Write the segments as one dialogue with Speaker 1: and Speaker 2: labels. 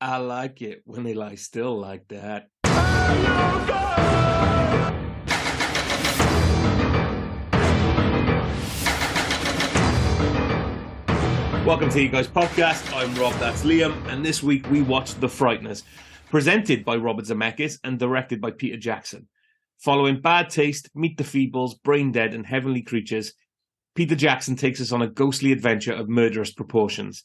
Speaker 1: I like it when they lie still like that. Welcome to You Guys Podcast. I'm Rob, that's Liam, and this week we watched The Frighteners, presented by Robert Zemeckis and directed by Peter Jackson. Following Bad Taste, Meet the Feebles, Brain Dead, and Heavenly Creatures, Peter Jackson takes us on a ghostly adventure of murderous proportions.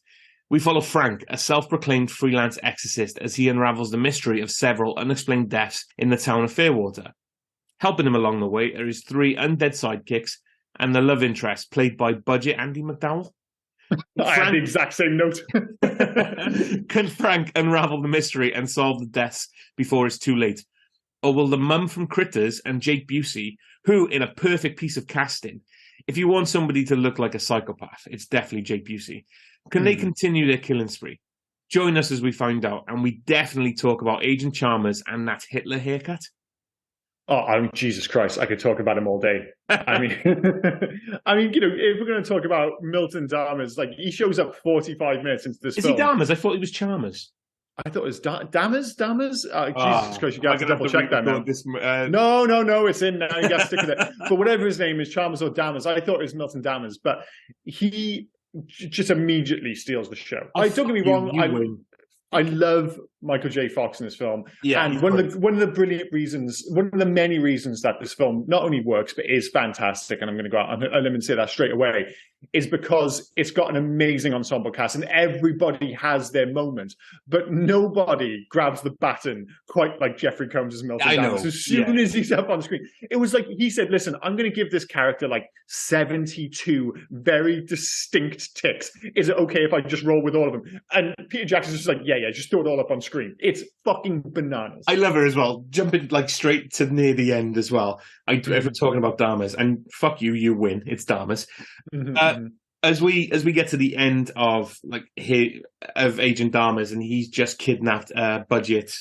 Speaker 1: We follow Frank, a self-proclaimed freelance exorcist, as he unravels the mystery of several unexplained deaths in the town of Fairwater. Helping him along the way are his three undead sidekicks and the love interest, played by budget Andy McDowell.
Speaker 2: I had the exact same note.
Speaker 1: Can Frank unravel the mystery and solve the deaths before it's too late? Or will the mum from Critters and Jake Busey, who, in a perfect piece of casting, if you want somebody to look like a psychopath, it's definitely Jake Busey, can they continue their killing spree? Join us as we find out, and we definitely talk about Agent Chalmers and that Hitler haircut.
Speaker 2: Oh, Jesus Christ! I could talk about him all day. I mean, if we're going to talk about Milton Dammers, like he shows up 45 minutes into this film.
Speaker 1: Is he Dammers? I thought he was Chalmers.
Speaker 2: I thought it was Dammers. Jesus Christ! You got to double check that now. No, it's in now. You got to stick with it. But whatever his name is, Chalmers or Dammers, I thought it was Milton Dammers, but he just immediately steals the show. Don't get me wrong. I love Michael J. Fox in this film. Yeah, and one of the many reasons that this film not only works, but is fantastic, and I'm going to go out on a limb and say that straight away, is because it's got an amazing ensemble cast, and everybody has their moment, but nobody grabs the baton quite like Jeffrey Combs as Milton Dammers. As soon as he's up on screen, it was like he said, listen, I'm going to give this character like 72 very distinct ticks. Is it okay if I just roll with all of them? And Peter Jackson's just like, yeah, just throw it all up on screen. It's fucking bananas.
Speaker 1: I love her as well. Jumping like straight to near the end as well. If we're talking about Dammers, and fuck you, you win. It's Dammers. As we get to the end of Agent Dammers, and he's just kidnapped budget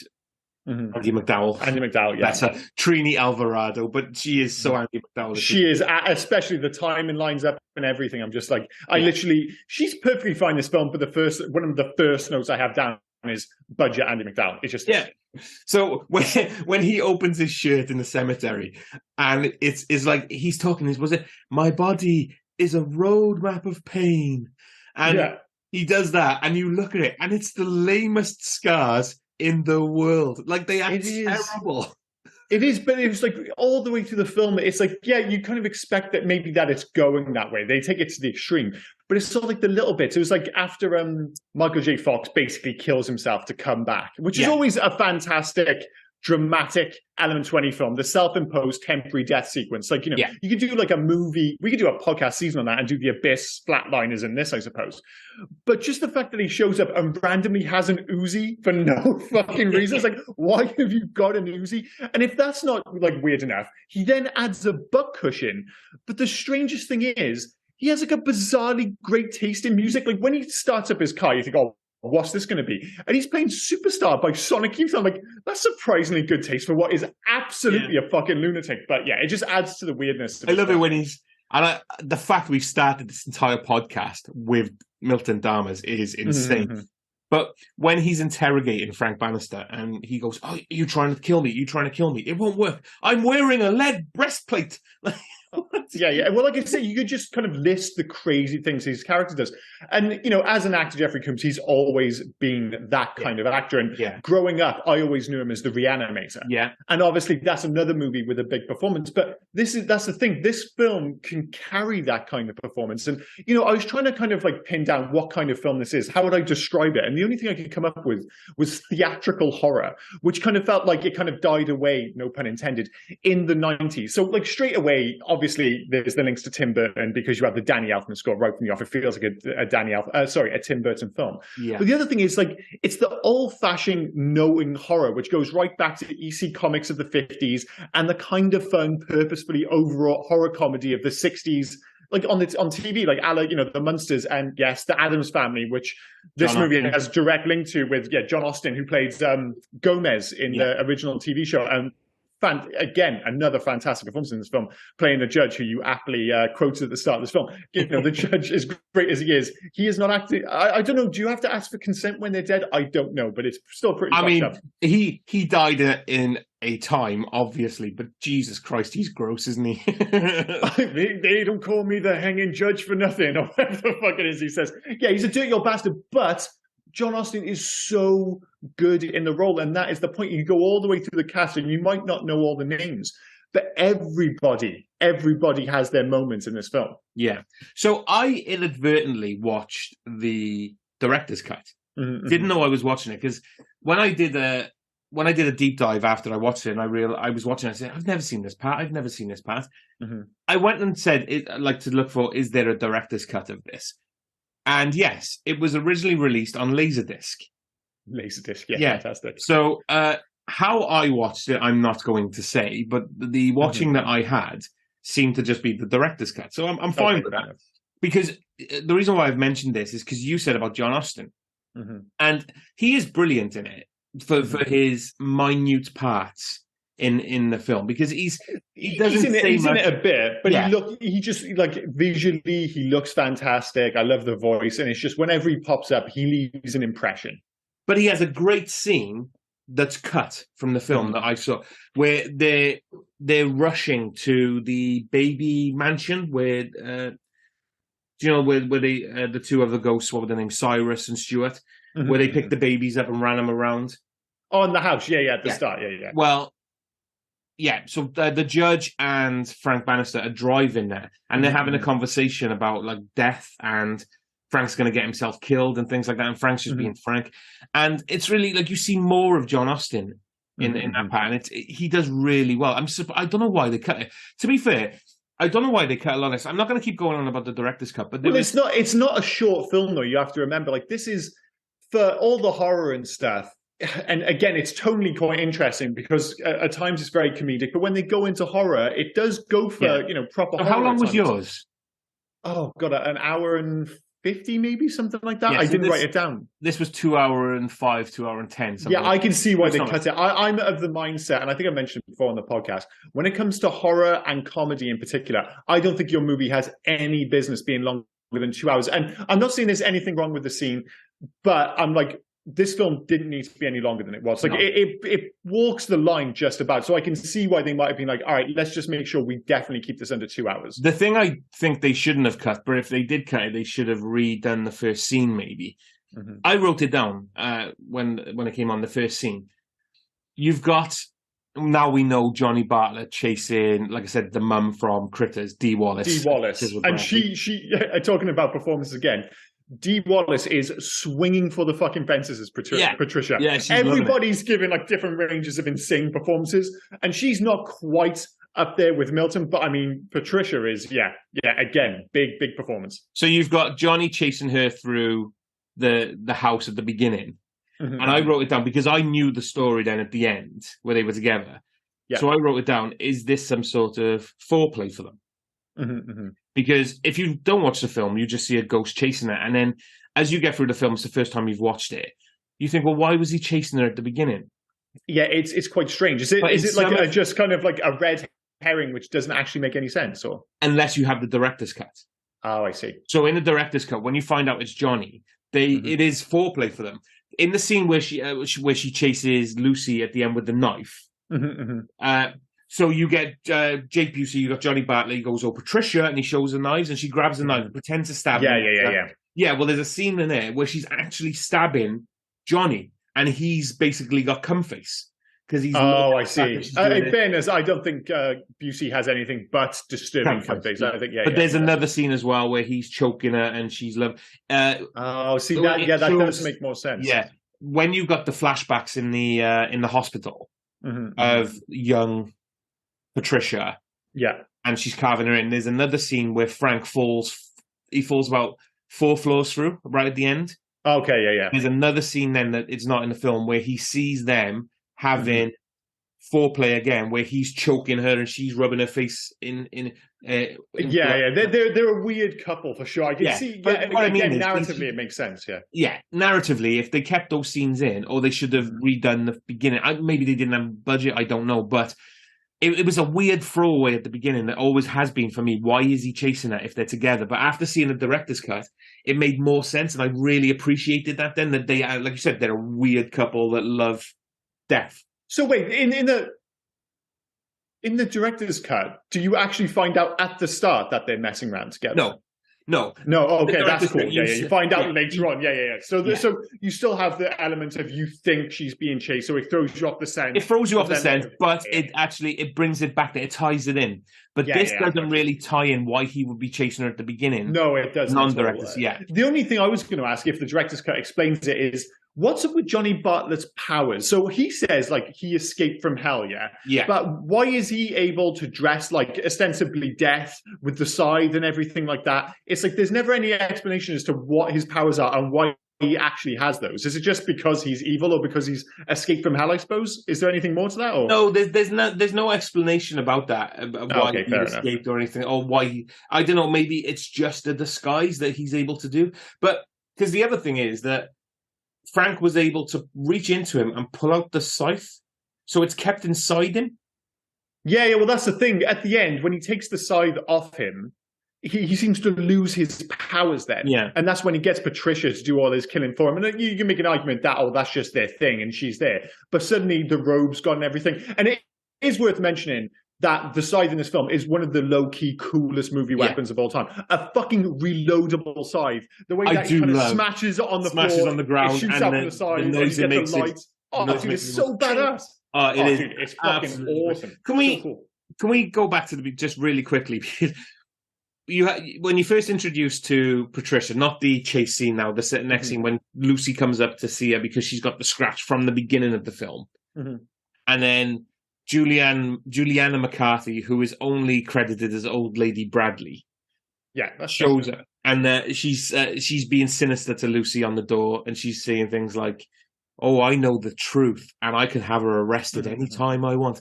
Speaker 1: Andy McDowell.
Speaker 2: Yeah.
Speaker 1: That's her. Trini Alvarado, but she is so Andy McDowell.
Speaker 2: She is, especially the timing lines up and everything. I'm just like, she's perfectly fine in this film, but one of the first notes I have down is budget Andy McDowell. It's just
Speaker 1: So when he opens his shirt in the cemetery, and it's like he's talking. Was it my body is a roadmap of pain, and he does that, and you look at it, and it's the lamest scars in the world. Like they are terrible.
Speaker 2: It is, but it was like all the way through the film, it's like, you kind of expect that maybe that it's going that way. They take it to the extreme. But it's sort of like the little bits. It was like after Michael J. Fox basically kills himself to come back, which is always a fantastic, dramatic element to any film, the self-imposed temporary death sequence. Like, you could do like a movie, we could do a podcast season on that and do the Abyss flatliners in this, I suppose. But just the fact that he shows up and randomly has an Uzi for no fucking reason. It's like, why have you got an Uzi? And if that's not like weird enough, he then adds a butt cushion. But the strangest thing is, he has like a bizarrely great taste in music. Like when he starts up his car, you think, oh, what's this going to be? And he's playing Superstar by Sonic Youth. I'm like, that's surprisingly good taste for what is absolutely a fucking lunatic. But it just adds to the weirdness.
Speaker 1: I love it when he's... And the fact we've started this entire podcast with Milton Dammers is insane. But when he's interrogating Frank Bannister and he goes, oh, you trying to kill me? You trying to kill me? It won't work. I'm wearing a lead breastplate.
Speaker 2: Well, like I say, you could just kind of list the crazy things his character does. And, as an actor, Jeffrey Combs, he's always been that kind of actor. And growing up, I always knew him as the Reanimator. Yeah. And obviously, that's another movie with a big performance. But that's the thing. This film can carry that kind of performance. And, I was trying to kind of like pin down what kind of film this is. How would I describe it? And the only thing I could come up with was theatrical horror, which kind of felt like it kind of died away, no pun intended, in the 90s. So like straight away, obviously, there's the links to Tim Burton because you have the Danny Elfman score right from the off. It feels like a Tim Burton film. Yeah. But the other thing is like it's the old-fashioned knowing horror, which goes right back to EC Comics of the 50s and the kind of fun, purposefully overwrought horror comedy of the 60s. Like on TV, like the Munsters and yes, the Addams Family, which this movie has direct link to with John Austin, who played Gomez in the original TV show, and again, another fantastic performance in this film, playing the judge who you aptly quoted at the start of this film. You know, the judge, as great as he is not acting. I don't know. Do you have to ask for consent when they're dead? I don't know, but it's still pretty.
Speaker 1: I mean,
Speaker 2: up.
Speaker 1: he died in a time, obviously, but Jesus Christ, he's gross, isn't he?
Speaker 2: They don't call me the hanging judge for nothing, or whatever the fuck it is he says. Yeah, he's a dirty old bastard, but John Austin is so good in the role, and that is the point. You go all the way through the cast, and you might not know all the names, but everybody has their moments in this film.
Speaker 1: Yeah. So I inadvertently watched the director's cut. Mm-hmm. Didn't know I was watching it, because when I did a deep dive after I watched it, and I was watching it, I said, I've never seen this part. Mm-hmm. I went and said, I'd like to look for, is there a director's cut of this? And yes, it was originally released on Laserdisc.
Speaker 2: Laserdisc, yeah. Fantastic.
Speaker 1: So how I watched it, I'm not going to say, but the watching that I had seemed to just be the director's cut. So I'm fine with that. Because the reason why I've mentioned this is because you said about John Austin. Mm-hmm. And he is brilliant in it for his minute parts in the film, because he's in it a bit, but he just like visually he looks fantastic. I love the voice, and it's just whenever he pops up, he leaves an impression. But he has a great scene that's cut from the film that I saw, where they're rushing to the baby mansion where where they the two of the ghosts, what were their names, Cyrus and Stuart, where they picked the babies up and ran them around. Oh, in the house, at the start, Well, so the judge and Frank Bannister are driving there, and they're having a conversation about like death, and Frank's going to get himself killed and things like that, and Frank's just being Frank. And it's really like you see more of John Austin in that part, and he does really well. I don't know why they cut it. To be fair, I don't know why they cut a lot of this. I'm not going to keep going on about the director's cut, but it's not a short film though. You have to remember, like, this is for all the horror and stuff. And again, it's totally quite interesting because at times it's very comedic, but when they go into horror, it does go for proper. Horror. How long was yours?
Speaker 2: Oh god, an hour and 50, maybe something like that. I didn't write it down.
Speaker 1: This was 2 hours and 5, 2 hours and 10.
Speaker 2: Yeah, I can see why they cut it. I'm of the mindset, and I think I mentioned before on the podcast, when it comes to horror and comedy in particular, I don't think your movie has any business being longer than 2 hours. And I'm not saying there's anything wrong with the scene, but I'm like, this film didn't need to be any longer than it was. Like it walks the line just about. So I can see why they might have been like, all right, let's just make sure we definitely keep this under 2 hours.
Speaker 1: The thing I think they shouldn't have cut, but if they did cut it, they should have redone the first scene maybe. I wrote it down when it came on, the first scene. You've got, now we know Johnny Bartlett chasing, like I said, the mum from Critters, Dee Wallace.
Speaker 2: And she talking about performances again, Dee Wallace is swinging for the fucking fences as Patricia. Yeah, everybody's giving like different ranges of insane performances, and she's not quite up there with Milton, but I mean, Patricia is, again, big performance. So you've got Johnny chasing her through the house at the beginning, and I wrote it down because I knew the story then at the end where they were together. Yeah. So I wrote it down. Is this some sort of foreplay for them? Because if you don't watch the film, you just see a ghost chasing her. And then as you get through the film, it's the first time you've watched it, you think, well, why was he chasing her at the beginning? Yeah, it's quite strange. Is it like just kind of like a red herring, which doesn't actually make any sense? Or unless you have the director's cut. Oh, I see. So in the director's cut, when you find out it's Johnny, it is foreplay for them. In the scene where she chases Lucy at the end with the knife, so you get Jake Busey, you got Johnny Bartlett, he goes, oh, Patricia, and he shows the knives, and she grabs the knife and pretends to stab him. Yeah, well, there's a scene in there where she's actually stabbing Johnny, and he's basically got cum face. He's I see. In fairness, I don't think Busey has anything but disturbing cum face. I think, but there's another scene as well where he's choking her and she's that does make more sense. Yeah, when you've got the flashbacks in the hospital of young Patricia, and she's carving her in. There's another scene where Frank falls. He falls about 4 floors through right at the end. Okay, yeah. There's another scene then that it's not in the film where he sees them having foreplay again, where he's choking her and she's rubbing her face in They're a weird couple for sure. I can see. But again, narratively, it makes sense. Yeah, narratively, if they kept those scenes in, or they should have redone the beginning. Maybe they didn't have budget. I don't know, but
Speaker 1: it was a weird throwaway at the beginning that always has been for me. Why is he chasing her if they're together? But after seeing the director's cut, it made more sense, and I really appreciated that then, that they, like you said, they're a weird couple that love death.
Speaker 2: So wait, in the director's cut, do you actually find out at the start that they're messing around together?
Speaker 1: No.
Speaker 2: Okay, that's cool. Yeah, you find out later on. Yeah. So you still have the element of you think she's being chased, so it throws you off the scent.
Speaker 1: It throws you off the scent, but it brings it back. It ties it in. But this doesn't really tie in why he would be chasing her at the beginning.
Speaker 2: No, it doesn't.
Speaker 1: Non-directors, yeah.
Speaker 2: The only thing I was going to ask, if the director's cut explains it, is what's up with Johnny Bartlett's powers? So he says, like, he escaped from hell, yeah?
Speaker 1: Yeah.
Speaker 2: But why is he able to dress, like, ostensibly death with the scythe and everything like that? It's like there's never any explanation as to what his powers are and why he actually has those. Is it just because he's evil or because he's escaped from hell, I suppose? Is there anything more to that? Or?
Speaker 1: No, there's no explanation about that, about why he escaped or anything, or why he, I don't know, maybe it's just a disguise that he's able to do. But, because the other thing is that Frank was able to reach into him and pull out the scythe, so it's kept inside him.
Speaker 2: Yeah, well, that's the thing. At the end, when he takes the scythe off him, he seems to lose his powers then.
Speaker 1: Yeah.
Speaker 2: And that's when he gets Patricia to do all his killing for him. And you can make an argument that, that's just their thing and she's there. But suddenly the robe's gone and everything. And it is worth mentioning that the scythe in this film is one of the low-key coolest movie weapons of all time. A fucking reloadable scythe. The way that he kind of smashes on the floor,
Speaker 1: on the ground,
Speaker 2: it shoots
Speaker 1: and
Speaker 2: out on the side,
Speaker 1: the noise it makes.
Speaker 2: Dude, it's so badass.
Speaker 1: It is.
Speaker 2: Dude, it's fucking awesome.
Speaker 1: Can we go back to just really quickly? Because when you first introduced to Patricia, not the chase scene now, the next scene when Lucy comes up to see her because she's got the scratch from the beginning of the film. And then Juliana McCarthy, who is only credited as Old Lady Bradley, shows her. And she's being sinister to Lucy on the door, and she's saying things like, "Oh, I know the truth, and I can have her arrested anytime I want."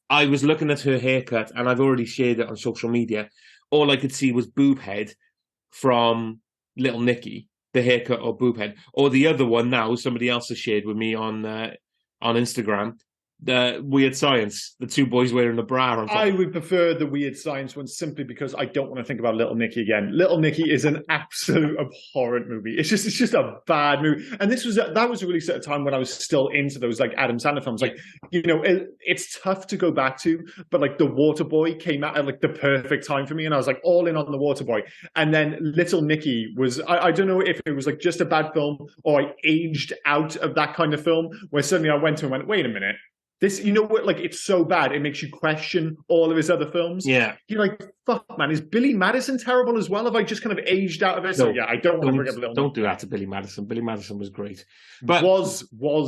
Speaker 1: I was looking at her haircut, and I've already shared it on social media. All I could see was boob head from Little Nicky, the haircut or boob head. Or the other one now, somebody else has shared with me on Instagram, the Weird Science, the two boys wearing a bra on top.
Speaker 2: I would prefer the Weird Science one simply because I don't want to think about Little Nicky again. Little Nicky is an absolute abhorrent movie. It's just a bad movie. And that was released at a time when I was still into those like Adam Sandler films. Like, it's tough to go back to, but like The Waterboy came out at like the perfect time for me, and I was like all in on The Waterboy. And then Little Nicky was, I don't know if it was like just a bad film or I aged out of that kind of film where suddenly I went to and went, wait a minute. This, what, like, it's so bad, it makes you question all of his other films.
Speaker 1: Yeah.
Speaker 2: You're like, fuck, man, is Billy Madison terrible as well? Have I just kind of aged out of it? So, I don't want to bring up Little
Speaker 1: Don't do that to Billy Madison. Billy Madison was great. But
Speaker 2: was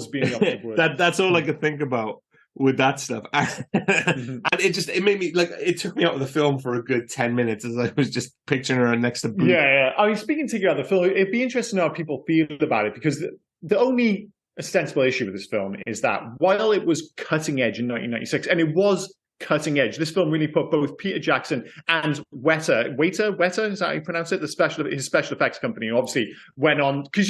Speaker 2: being up to word.
Speaker 1: That's all I could think about with that stuff. And it made me, like, it took me out of the film for a good 10 minutes as I was just picturing her next to Boo.
Speaker 2: Yeah. I mean, speaking to you about the film, it'd be interesting to know how people feel about it, because the only ostensible issue with this film is that while it was cutting edge in 1996, and it was cutting edge, this film really put both Peter Jackson and Weta, is that how you pronounce it? His special effects company, obviously went on, because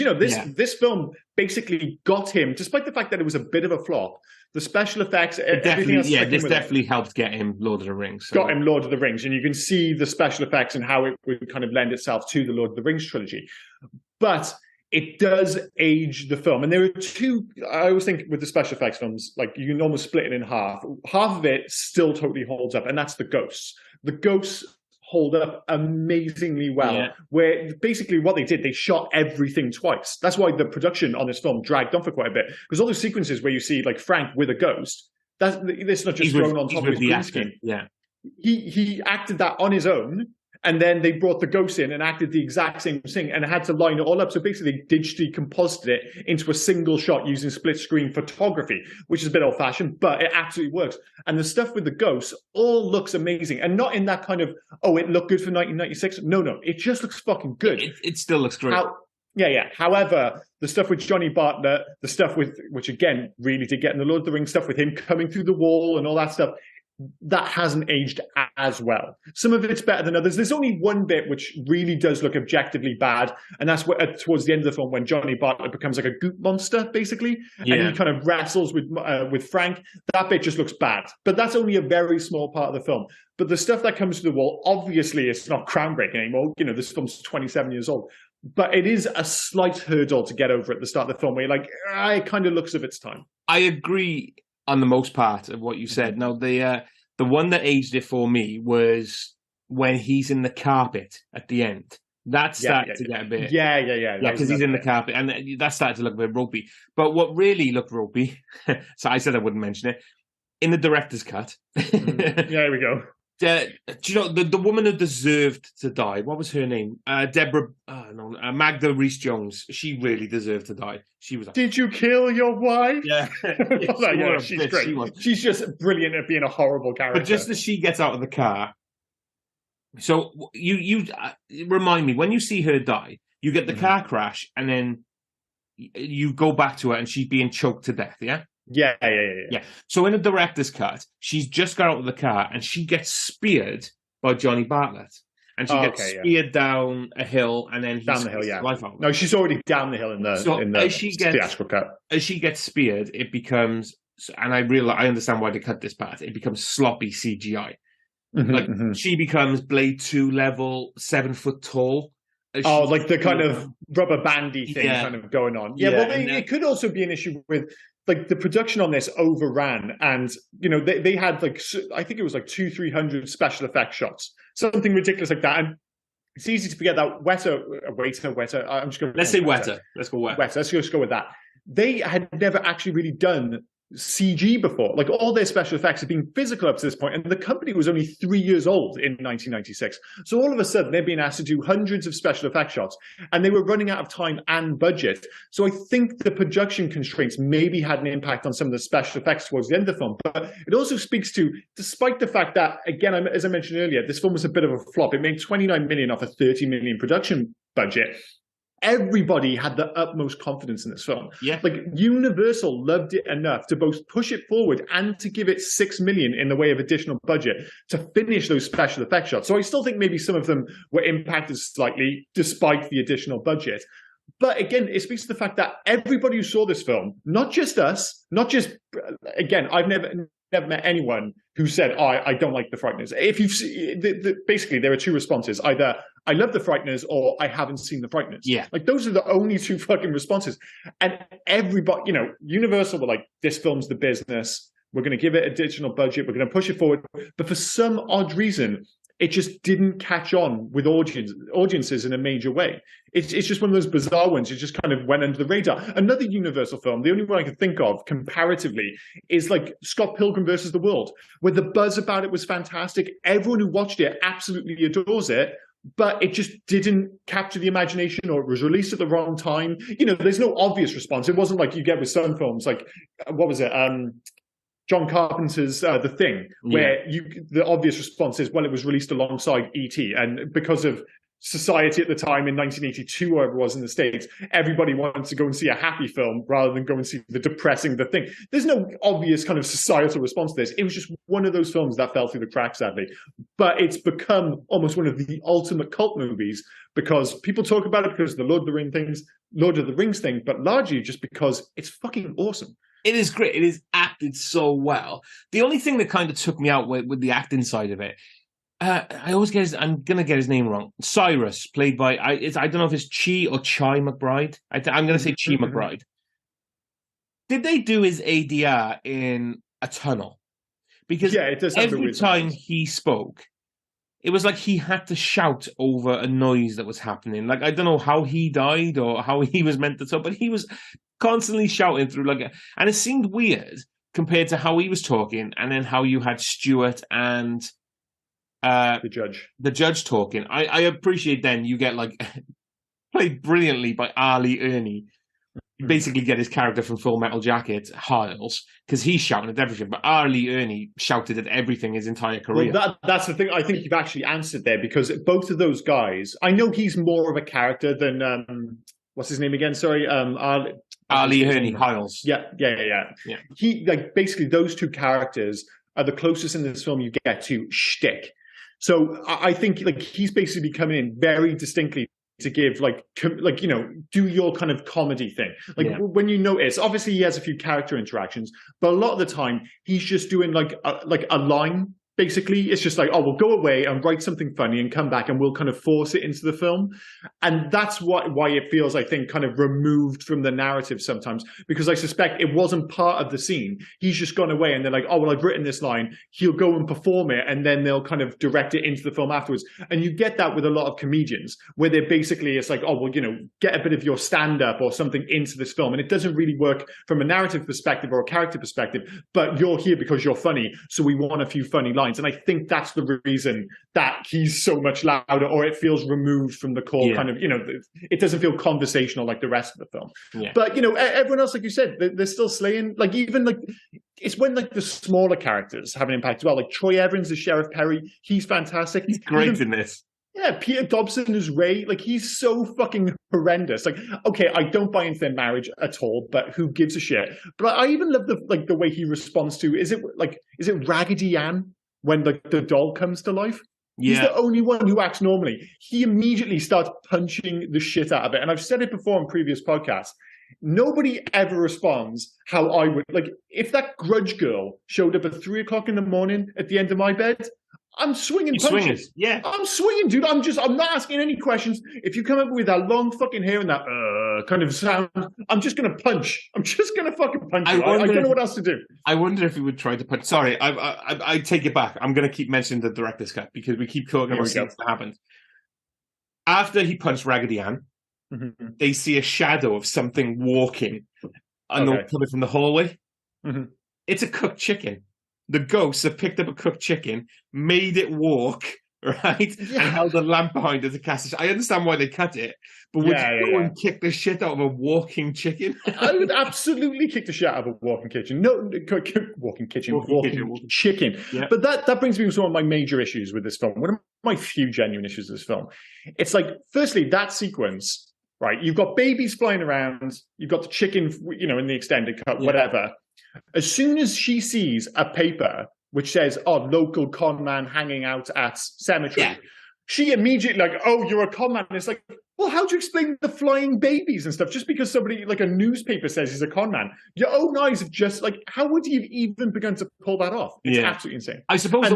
Speaker 2: this film basically got him, despite the fact that it was a bit of a flop. The special effects, everything else. Yeah,
Speaker 1: this definitely helped get him Lord of the Rings. So.
Speaker 2: Got him Lord of the Rings, and you can see the special effects and how it would kind of lend itself to the Lord of the Rings trilogy. But it does age the film. And there are two, I always think with the special effects films, like you can almost split it in half. Half of it still totally holds up, and that's the ghosts. The ghosts hold up amazingly well, where basically what they did, they shot everything twice. That's why the production on this film dragged on for quite a bit, because all those sequences where you see like Frank with a ghost, that's not just thrown on top of his green screen.
Speaker 1: Yeah.
Speaker 2: He acted that on his own. And then they brought the ghost in and acted the exact same thing and had to line it all up. So basically, they digitally composited it into a single shot using split screen photography, which is a bit old fashioned, but it absolutely works. And the stuff with the ghosts all looks amazing. And not in that kind of, it looked good for 1996. No, it just looks fucking good.
Speaker 1: It still looks great.
Speaker 2: However, the stuff with Johnny Bartlett, the stuff with, which again, really did get in the Lord of the Rings stuff with him coming through the wall and all that stuff, that hasn't aged as well. Some of it's better than others. There's only one bit which really does look objectively bad, and that's towards the end of the film when Johnny Bartlett becomes like a goop monster, basically, and he kind of wrestles with Frank. That bit just looks bad, but that's only a very small part of the film. But the stuff that comes to the wall, obviously, it's not groundbreaking anymore. You know, this film's 27 years old, but it is a slight hurdle to get over at the start of the film, where you're like, it kind of looks of its time.
Speaker 1: I agree on the most part of what you said. Now, the one that aged it for me was when he's in the carpet at the end. That started to get a bit...
Speaker 2: Yeah,
Speaker 1: because he's in the carpet, and that started to look a bit ropey. But what really looked ropey, so I said I wouldn't mention it, in the director's cut...
Speaker 2: There we go.
Speaker 1: Do you know, the woman who deserved to die, what was her name? Magda Reese-Jones. She really deserved to die. She was like,
Speaker 2: "Did you kill your wife?"
Speaker 1: Yeah.
Speaker 2: She's great. She's just brilliant at being a horrible character.
Speaker 1: But just as she gets out of the car, so you remind me, when you see her die, you get the car crash, and then you go back to her, and she's being choked to death, yeah? Yeah. So in the director's cut, she's just got out of the car and she gets speared by Johnny Bartlett. And she gets speared down a hill, and then he's
Speaker 2: down the hill,
Speaker 1: life out.
Speaker 2: No, she's already down the hill in the theatrical cut.
Speaker 1: As she gets speared, it becomes, and I understand why they cut this part, it becomes sloppy CGI. She becomes Blade 2 level, 7 foot tall.
Speaker 2: Like the kind of rubber bandy thing kind of going on. It could also be an issue with, like, the production on this overran, and you know they had, like, I think it was like 200-300 special effects shots, something ridiculous like that. And it's easy to forget that Weta. I'm just going.
Speaker 1: Let's say Weta. Let's go Weta.
Speaker 2: Let's just go with that. They had never actually really done CG before. Like, all their special effects have been physical up to this point, and the company was only 3 years old in 1996. So all of a sudden they're being asked to do hundreds of special effect shots, and they were running out of time and budget. So I think the production constraints maybe had an impact on some of the special effects towards the end of the film. But it also speaks to, despite the fact that, again, as I mentioned earlier, this film was a bit of a flop. It made 29 million off a 30 million production budget. Everybody had the utmost confidence in this film.
Speaker 1: Yeah.
Speaker 2: Like, Universal loved it enough to both push it forward and to give it 6 million in the way of additional budget to finish those special effects shots. So I still think maybe some of them were impacted slightly despite the additional budget. But again, it speaks to the fact that everybody who saw this film, not just us, again, I've never met anyone who said, I don't like the Frighteners. If you've seen, basically there are two responses: either I love the Frighteners or I haven't seen the Frighteners.
Speaker 1: Yeah.
Speaker 2: Like, those are the only two fucking responses. And everybody, you know, Universal were like, this film's the business. We're going to give it additional budget. We're going to push it forward. But for some odd reason, it just didn't catch on with audiences in a major way. It's just one of those bizarre ones. It just kind of went under the radar. Another Universal film, the only one I can think of comparatively, is like Scott Pilgrim versus the World, where the buzz about it was fantastic. Everyone who watched it absolutely adores it, but it just didn't capture the imagination, or it was released at the wrong time. You know, there's no obvious response. It wasn't like you get with some films, like, what was it? John Carpenter's The Thing, where the obvious response is, well, it was released alongside E.T., and because of society at the time in 1982, whatever it was in the States, everybody wanted to go and see a happy film rather than go and see the depressing The Thing. There's no obvious kind of societal response to this. It was just one of those films that fell through the cracks, sadly. But it's become almost one of the ultimate cult movies, because people talk about it because of the Lord of the Rings thing, but largely just because it's fucking awesome.
Speaker 1: It is great. It is acted so well. The only thing that kind of took me out with the acting side of it, I always I'm going to get his name wrong. Cyrus, played by, I don't know if it's Chi or Chai McBride. I'm going to say Chi McBride. Did they do his ADR in a tunnel? Because
Speaker 2: it does
Speaker 1: every time he spoke, it was like he had to shout over a noise that was happening. Like, I don't know how he died or how he was meant to talk, but he was constantly shouting through and it seemed weird compared to how he was talking, and then how you had Stuart and the judge talking. I appreciate then you get played brilliantly by Ali Ernie. Basically get his character from Full Metal Jacket, Hiles, because he's shouting at everything, but Ali Ernie shouted at everything his entire career.
Speaker 2: Well, that's the thing. I think you've actually answered there, because both of those guys, I know he's more of a character than what's his name again? Sorry,
Speaker 1: Ali Ernie, Hiles.
Speaker 2: Yeah. He, basically those two characters are the closest in this film you get to shtick. So I think like he's basically coming in very distinctly to give like do your kind of comedy thing. Like when you notice, obviously he has a few character interactions, but a lot of the time he's just doing like a line. Basically, it's just like, oh, we'll go away and write something funny and come back and we'll kind of force it into the film. And that's why it feels, I think, kind of removed from the narrative sometimes, because I suspect it wasn't part of the scene. He's just gone away and they're like, oh, well, I've written this line. He'll go and perform it and then they'll kind of direct it into the film afterwards. And you get that with a lot of comedians where they're basically, it's like, oh, well, get a bit of your stand-up or something into this film. And it doesn't really work from a narrative perspective or a character perspective, but you're here because you're funny. So we want a few funny lines. And I think that's the reason that he's so much louder, or it feels removed from the core kind of, it doesn't feel conversational like the rest of the film. Yeah. But, everyone else, like you said, they're still slaying. Like, even like, it's when like the smaller characters have an impact as well. Like Troy Evans as Sheriff Perry, he's fantastic.
Speaker 1: He's great in this.
Speaker 2: Yeah, Peter Dobson as Ray, like he's so fucking horrendous. Like, okay, I don't buy into their marriage at all, but who gives a shit? But I even love the way he responds to, is it Raggedy Ann? When the doll comes to life, he's the only one who acts normally. He immediately starts punching the shit out of it. And I've said it before in previous podcasts. Nobody ever responds how I would. Like, if that grudge girl showed up at 3 o'clock in the morning at the end of my bed, I'm swinging punches.
Speaker 1: Yeah.
Speaker 2: I'm swinging, dude. I'm not asking any questions. If you come up with that long fucking hair and that kind of sound, I'm just going to punch. I'm just going to fucking punch you. I don't know what else to do.
Speaker 1: I wonder if he would try to punch. Sorry, I take it back. I'm going to keep mentioning the director's cut because we keep talking about scenes that happened. After he punched Raggedy Ann, they see a shadow of something walking coming from the hallway. It's a cooked chicken. The ghosts have picked up a cooked chicken, made it walk, right? Yeah. And held a lamp behind it to cast it. I understand why they cut it, but would you go and kick the shit out of a walking chicken?
Speaker 2: I would absolutely kick the shit out of a walking chicken. Walking chicken. Yeah. But that brings me to one of my major issues with this film. One of my few genuine issues with this film. It's like, firstly, that sequence, right? You've got babies flying around. You've got the chicken, in the extended cut, whatever. As soon as she sees a paper which says, oh, local con man hanging out at cemetery, she immediately like, oh, you're a con man. And it's like, well, how do you explain the flying babies and stuff? Just because somebody, like a newspaper says he's a con man, your own eyes have just like, how would you have even begun to pull that off? It's absolutely insane.
Speaker 1: I suppose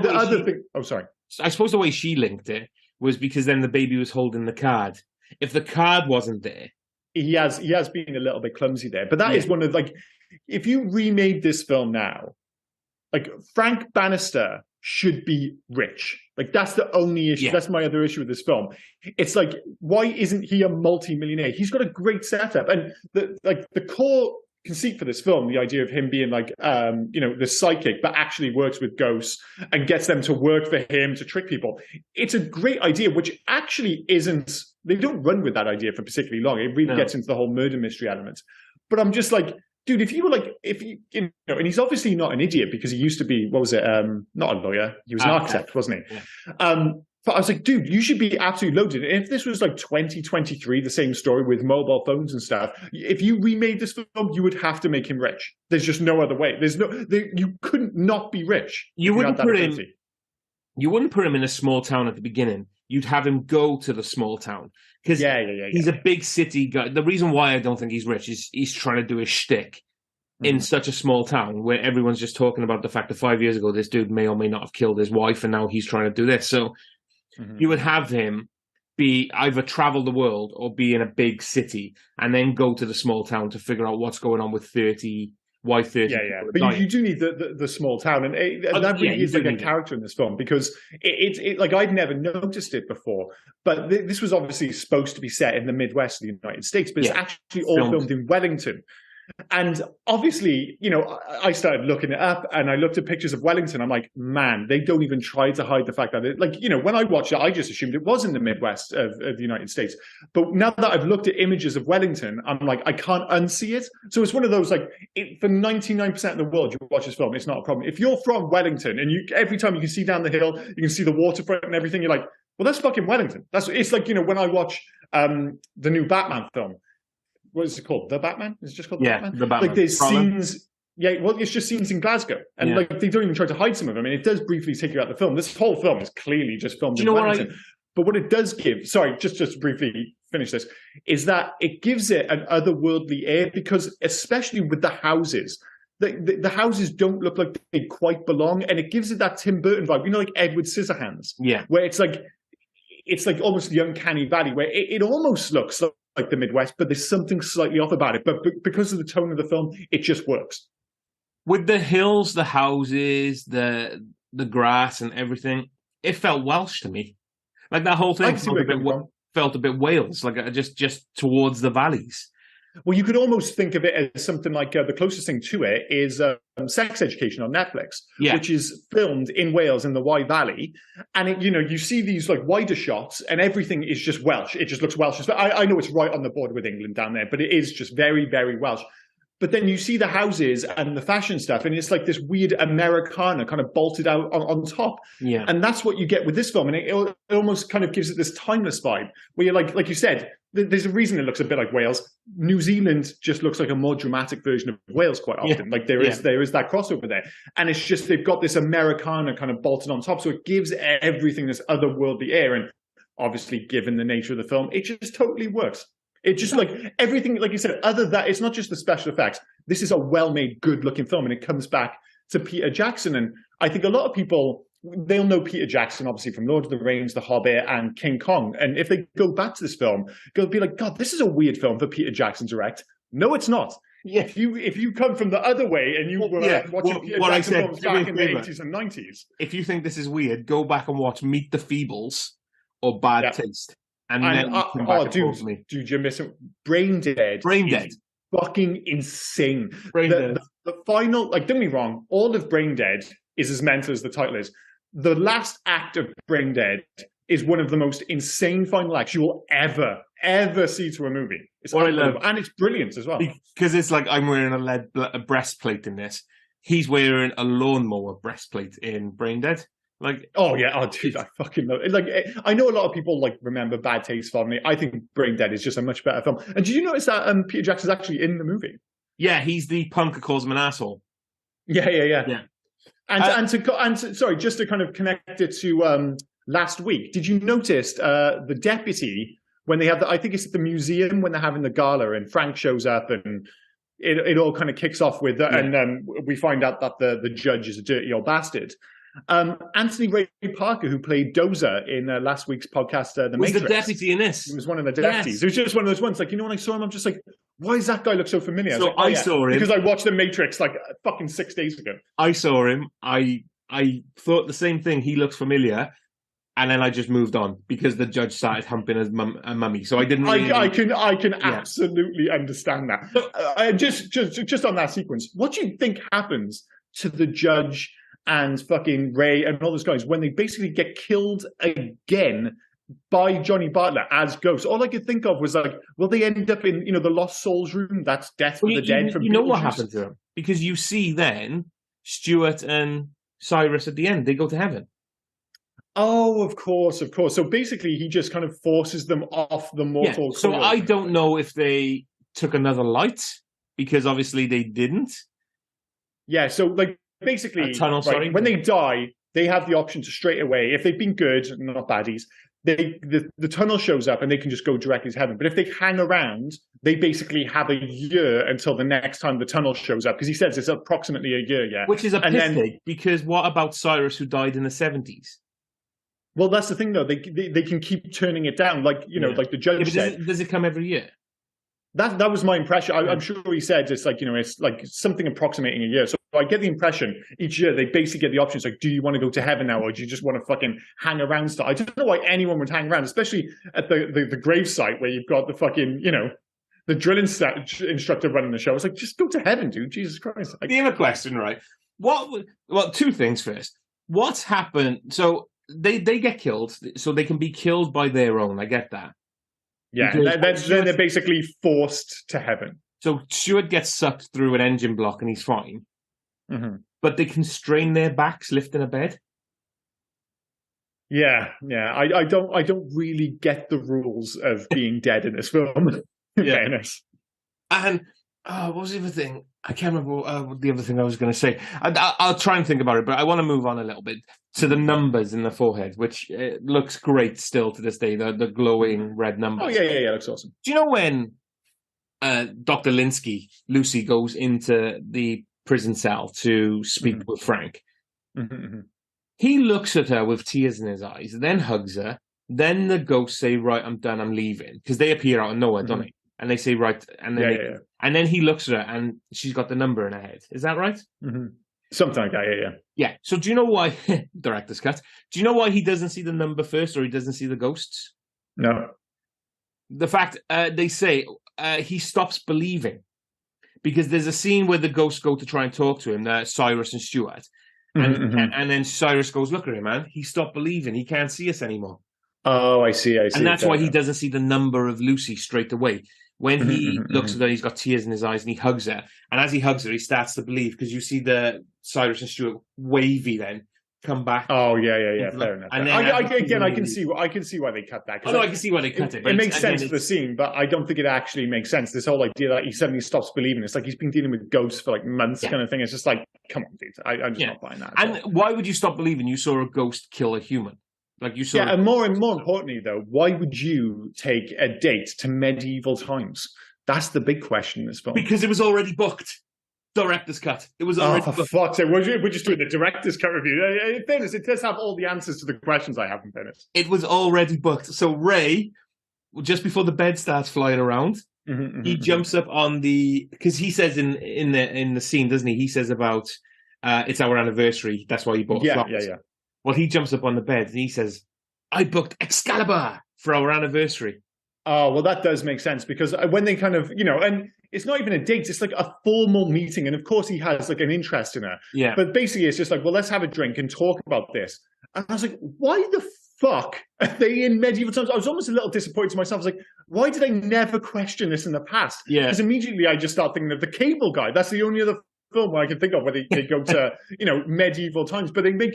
Speaker 2: I
Speaker 1: suppose the way she linked it was because then the baby was holding the card. If the card wasn't there.
Speaker 2: He has been a little bit clumsy there. But that is one of like, if you remade this film now, like Frank Bannister should be rich. Like that's the only issue. That's my other issue with this film. It's like, why isn't he a multi-millionaire? He's got a great setup. And the core conceit for this film, the idea of him being like, the psychic, but actually works with ghosts and gets them to work for him to trick people. It's a great idea, which actually isn't, they don't run with that idea for particularly long. It really gets into the whole murder mystery element. But I'm just like, dude, if you were like, and he's obviously not an idiot because he used to be, what was it? Not a lawyer. He was an architect, wasn't he? Yeah. But I was like, dude, you should be absolutely loaded. And if this was like 2023, the same story with mobile phones and stuff, if you remade this film, you would have to make him rich. There's just no other way. You couldn't not be rich.
Speaker 1: You wouldn't put him in a small town at the beginning. You'd have him go to the small town. Because he's a big city guy. The reason why I don't think he's rich is he's trying to do his shtick in such a small town where everyone's just talking about the fact that 5 years ago this dude may or may not have killed his wife and now he's trying to do this. So you would have him be either travel the world or be in a big city and then go to the small town to figure out what's going on with 30. Why 30?
Speaker 2: But you do need the small town, and that really is like a character in this film because it like I'd never noticed it before. But this was obviously supposed to be set in the Midwest of the United States, but it's actually all filmed in Wellington. And obviously, I started looking it up and I looked at pictures of Wellington. I'm like, man, they don't even try to hide the fact that when I watched it, I just assumed it was in the Midwest of the United States. But now that I've looked at images of Wellington, I'm like, I can't unsee it. So it's one of those, like, for 99% of the world, you watch this film, it's not a problem. If you're from Wellington and every time you can see down the hill, you can see the waterfront and everything, you're like, well, that's fucking Wellington. It's like, when I watch the new Batman film, what is it called? The Batman? Is it just called The Batman?
Speaker 1: The Batman.
Speaker 2: Like there's scenes, Yeah, well, it's just scenes in Glasgow, and like they don't even try to hide some of them. I mean, it does briefly take you out the film. This whole film is clearly just filmed in Wellington. But what it does give, sorry, just to briefly finish this, is that it gives it an otherworldly air because, especially with the houses, the houses don't look like they quite belong, and it gives it that Tim Burton vibe, like Edward Scissorhands, where it's like almost the uncanny valley, where it almost looks like the Midwest, but there's something slightly off about it. But because of the tone of the film, it just works. With
Speaker 1: the hills, the houses, the grass, and everything, it felt Welsh to me. Like that whole thing felt a bit Wales, like just towards the valleys.
Speaker 2: Well, you could almost think of it as something like the closest thing to it is Sex Education on Netflix, which is filmed in Wales in the Wye Valley, and you see these like wider shots, and everything is just Welsh. It just looks Welsh. I know it's right on the border with England down there, but it is just very, very Welsh. But then you see the houses and the fashion stuff, and it's like this weird Americana kind of bolted out on top.
Speaker 1: Yeah.
Speaker 2: And that's what you get with this film. And it almost kind of gives it this timeless vibe where you're like you said, there's a reason it looks a bit like Wales. New Zealand just looks like a more dramatic version of Wales quite often. Like there is that crossover there. And it's just, they've got this Americana kind of bolted on top. So it gives everything this otherworldly air. And obviously, given the nature of the film, it just totally works. It just like everything, like you said, other than that, it's not just the special effects. This is a well-made, good-looking film, and it comes back to Peter Jackson. And I think a lot of people, they'll know Peter Jackson, obviously, from Lord of the Rings, The Hobbit, and King Kong. And if they go back to this film, they'll be like, God, this is a weird film for Peter Jackson to direct. No, it's not.
Speaker 1: Yeah.
Speaker 2: If you come from the other way and you were watching Peter Jackson films back in the 80s and 90s.
Speaker 1: If you think this is weird, go back and watch Meet the Feebles or Bad Taste. And then dude, you're missing Brain Dead. Fucking insane.
Speaker 2: The final, like, don't get me wrong, all of Brain Dead is as mental as the title is. The last act of Brain Dead is one of the most insane final acts you will ever see to a movie. It's and it's brilliant as well.
Speaker 1: Because it's like, I'm wearing a lead breastplate in this. He's wearing a lawnmower breastplate in Brain Dead. Like,
Speaker 2: oh yeah, oh dude, I fucking love it. Like, I know a lot of people like remember Bad Taste fondly. I think Brain Dead is just a much better film. And did you notice that Peter Jackson's actually in the movie?
Speaker 1: Yeah, he's the punk who calls him an asshole.
Speaker 2: Yeah. And sorry, just to kind of connect it to last week, did you notice the deputy when they have I think it's at the museum when they're having the gala and Frank shows up and it all kind of kicks off with and we find out that the judge is a dirty old bastard. Anthony Ray Parker, who played Dozer in last week's podcast, The Matrix.
Speaker 1: Was the deputy in this?
Speaker 2: He was one of the deputies. Yes. It was just one of those ones, like, when I saw him, I'm just like, why does that guy look so familiar?
Speaker 1: So I saw him.
Speaker 2: Because I watched The Matrix like fucking 6 days ago.
Speaker 1: I saw him. I thought the same thing. He looks familiar. And then I just moved on because the judge started humping a mummy. So I didn't really...
Speaker 2: I can absolutely understand that. Just on that sequence, what do you think happens to the judge and fucking Ray and all those guys when they basically get killed again by Johnny Bartlett as ghosts? All I could think of was like, will they end up in the Lost Souls room? That's Death for the Dead from
Speaker 1: You know what happened to them? Because you see then Stuart and Cyrus at the end, they go to heaven.
Speaker 2: Oh, of course. So basically he just kind of forces them off the mortal coil.
Speaker 1: So I don't know if they took another light because obviously they didn't.
Speaker 2: Yeah, so like basically, when they die, they have the option to straight away, if they've been good, not baddies, the tunnel shows up and they can just go directly to heaven. But if they hang around, they basically have a year until the next time the tunnel shows up, because he says it's approximately a year, yeah.
Speaker 1: Which is a piss take, because what about Cyrus, who died in the 70s?
Speaker 2: Well, that's the thing, though. They can keep turning it down, like like the judge said.
Speaker 1: Does it come every year?
Speaker 2: That was my impression. I'm sure he said it's like, it's like something approximating a year. So I get the impression each year they basically get the options like, do you want to go to heaven now, or do you just want to fucking hang around still? I don't know why anyone would hang around, especially at the grave site where you've got the fucking, the drill instructor running the show. It's like, just go to heaven, dude. Jesus Christ.
Speaker 1: I have a question, right? Well, two things first. What's happened? So they get killed, so they can be killed by their own. I get that.
Speaker 2: Yeah, then they're basically forced to heaven.
Speaker 1: So Stuart gets sucked through an engine block and he's fine.
Speaker 2: Mm-hmm.
Speaker 1: But they can strain their backs lifting a bed.
Speaker 2: Yeah. I don't really get the rules of being dead in this film. In fairness.
Speaker 1: And what was the other thing? I can't remember what the other thing I was going to say. I'll try and think about it, but I want to move on a little bit to the numbers in the forehead, which looks great still to this day, the glowing red numbers.
Speaker 2: Oh, yeah, looks awesome.
Speaker 1: Do you know when Dr. Linsky, Lucy, goes into the prison cell to speak with Frank? He looks at her with tears in his eyes, then hugs her. Then the ghosts say, right, I'm done, I'm leaving. Because they appear out of nowhere, don't they? And they say, right. And then, and then he looks at her and she's got the number in her head. Is that right?
Speaker 2: Something like that,
Speaker 1: Yeah. So do you know why, director's cut, do you know why he doesn't see the number first or he doesn't see the ghosts?
Speaker 2: No.
Speaker 1: The fact, they say he stops believing. Because there's a scene where the ghosts go to try and talk to him, Cyrus and Stuart. And then Cyrus goes, look at him, man. He stopped believing. He can't see us anymore.
Speaker 2: Oh, I see.
Speaker 1: And that's why he doesn't see the number of Lucy straight away. When he looks at her, he's got tears in his eyes and he hugs her. And as he hugs her, he starts to believe because you see the Cyrus and Stuart wavy then come back.
Speaker 2: Oh, yeah. Fair enough. And then I can see why they cut that.
Speaker 1: I can see why they cut it.
Speaker 2: It makes sense for the scene, but I don't think it actually makes sense. This whole idea that he suddenly stops believing. It's like he's been dealing with ghosts for like months kind of thing. It's just like, come on, dude. I'm just not buying that.
Speaker 1: And why would you stop believing you saw a ghost kill a human? Like you saw.
Speaker 2: Yeah, and more importantly, though, why would you take a date to medieval times? That's the big question in this film.
Speaker 1: Because it was already booked. Director's cut. It was already
Speaker 2: booked. Fuck's sake. We're just doing the director's cut review. In fairness, it does have all the answers to the questions I have in fairness.
Speaker 1: It was already booked. So Ray, just before the bed starts flying around, he jumps up on the... Because he says in the scene, doesn't he? He says about, it's our anniversary. That's why he bought flowers.
Speaker 2: Yeah.
Speaker 1: Well, he jumps up on the bed and he says, I booked Excalibur for our anniversary.
Speaker 2: Oh, well, that does make sense because when they kind of, and it's not even a date, it's like a formal meeting. And of course he has like an interest in her.
Speaker 1: Yeah.
Speaker 2: But basically it's just like, well, let's have a drink and talk about this. And I was like, why the fuck are they in medieval times? I was almost a little disappointed to myself. I was like, why did I never question this in the past?
Speaker 1: Yeah.
Speaker 2: Because immediately I just start thinking of the Cable Guy. That's the only other film where I can think of where they go to, medieval times. But they make...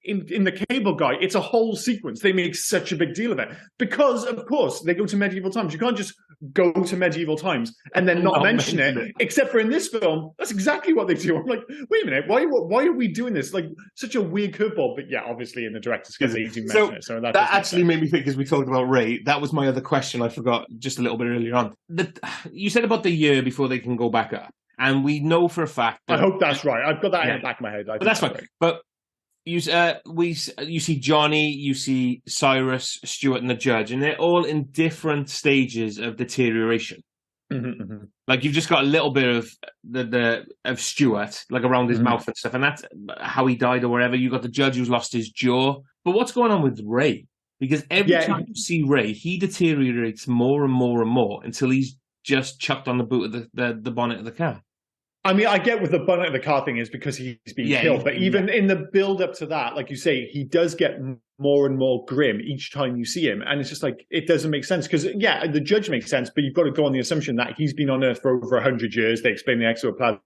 Speaker 2: in the Cable Guy, it's a whole sequence. They make such a big deal of it because, of course, they go to medieval times. You can't just go to medieval times and then not mention it. Except for in this film, that's exactly what they do. I'm like, wait a minute, why are we doing this? Like, such a weird curveball. But yeah, obviously in the director's cut, they do mention it. So that actually
Speaker 1: made me think, as we talked about Ray, that was my other question I forgot just a little bit earlier on. You said about the year before they can go back up. And we know for a fact...
Speaker 2: I hope that's right. I've got that in the back of my head.
Speaker 1: But that's fine. Right. But... You see Johnny, you see Cyrus, Stuart, and the judge, and they're all in different stages of deterioration. Like you've just got a little bit of of Stuart, like around his mouth and stuff, and that's how he died or whatever. You got the judge who's lost his jaw. But what's going on with Ray? Because every time you see Ray, he deteriorates more and more and more until he's just chucked on the boot of the bonnet of the car.
Speaker 2: I mean, I get what the bonnet of the car thing is because he's been killed. But even in the build-up to that, like you say, he does get more and more grim each time you see him. And it's just like, it doesn't make sense. Because, the judge makes sense, but you've got to go on the assumption that he's been on Earth for over 100 years. They explain the ectoplasm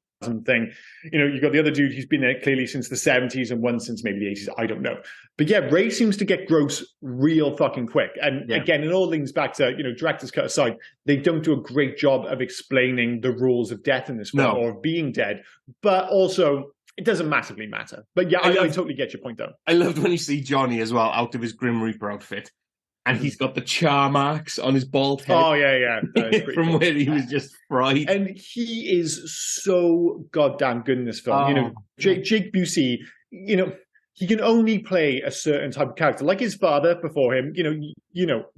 Speaker 2: thing. You've got the other dude, he's been there clearly since the 70s and one since maybe the 80s. I don't know. But yeah, Ray seems to get gross real fucking quick. And again, it all links back to, director's cut aside, they don't do a great job of explaining the rules of death in this film or of being dead. But also, it doesn't massively matter. But yeah, I totally get your point though.
Speaker 1: I loved when you see Johnny as well out of his Grim Reaper outfit. And he's got the char marks on his bald head.
Speaker 2: Oh, yeah.
Speaker 1: From where he was just fried.
Speaker 2: And he is so goddamn good in this film. Jake Busey, he can only play a certain type of character, like his father before him,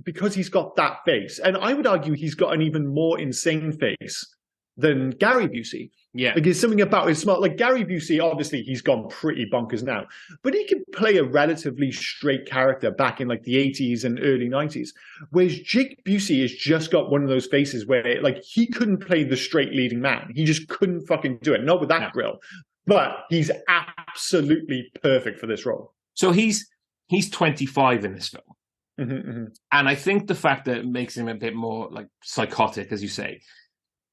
Speaker 2: because he's got that face. And I would argue he's got an even more insane face than Gary Busey.
Speaker 1: Yeah.
Speaker 2: Because something about his smart, like Gary Busey, obviously he's gone pretty bonkers now, but he can play a relatively straight character back in like the 80s and early 90s. Whereas Jake Busey has just got one of those faces where like he couldn't play the straight leading man. He just couldn't fucking do it. Not with that grill, but he's absolutely perfect for this role.
Speaker 1: So he's 25 in this film. And I think the fact that it makes him a bit more like psychotic, as you say,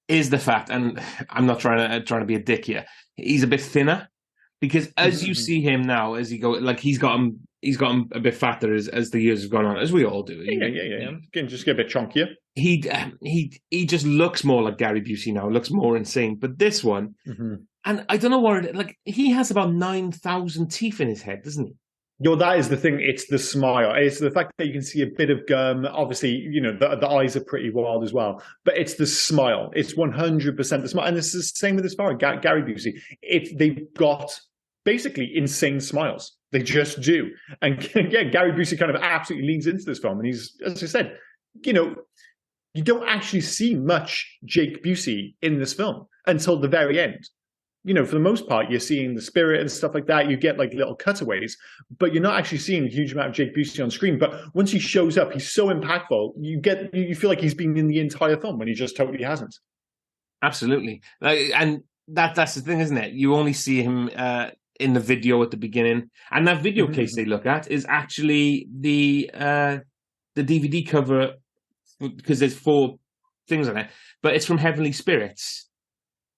Speaker 1: is the fact, and I'm not trying to be a dick here, he's a bit thinner. Because as you see him now, as he go, like he's gotten a bit fatter as the years have gone on, as we all do.
Speaker 2: Yeah. Can just get a bit chunkier.
Speaker 1: He just looks more like Gary Busey now. Looks more insane. But this one, and I don't know what like he has about 9,000 teeth in his head, doesn't he?
Speaker 2: That is the thing. It's the smile. It's the fact that you can see a bit of gum. Obviously, the eyes are pretty wild as well. But it's the smile. It's 100% the smile. And it's the same with this far. Gary Busey. They've got basically insane smiles. They just do. And yeah, Gary Busey kind of absolutely leans into this film. And he's, as I said, you don't actually see much Jake Busey in this film until the very end. For the most part, you're seeing the spirit and stuff like that. You get like little cutaways, but you're not actually seeing a huge amount of Jake Busey on screen. But once he shows up, he's so impactful. You feel like he's been in the entire film when he just totally hasn't.
Speaker 1: Absolutely, and that's the thing, isn't it? You only see him in the video at the beginning, and that video case they look at is actually the DVD cover because there's 4 things on it, but it's from Heavenly Spirits.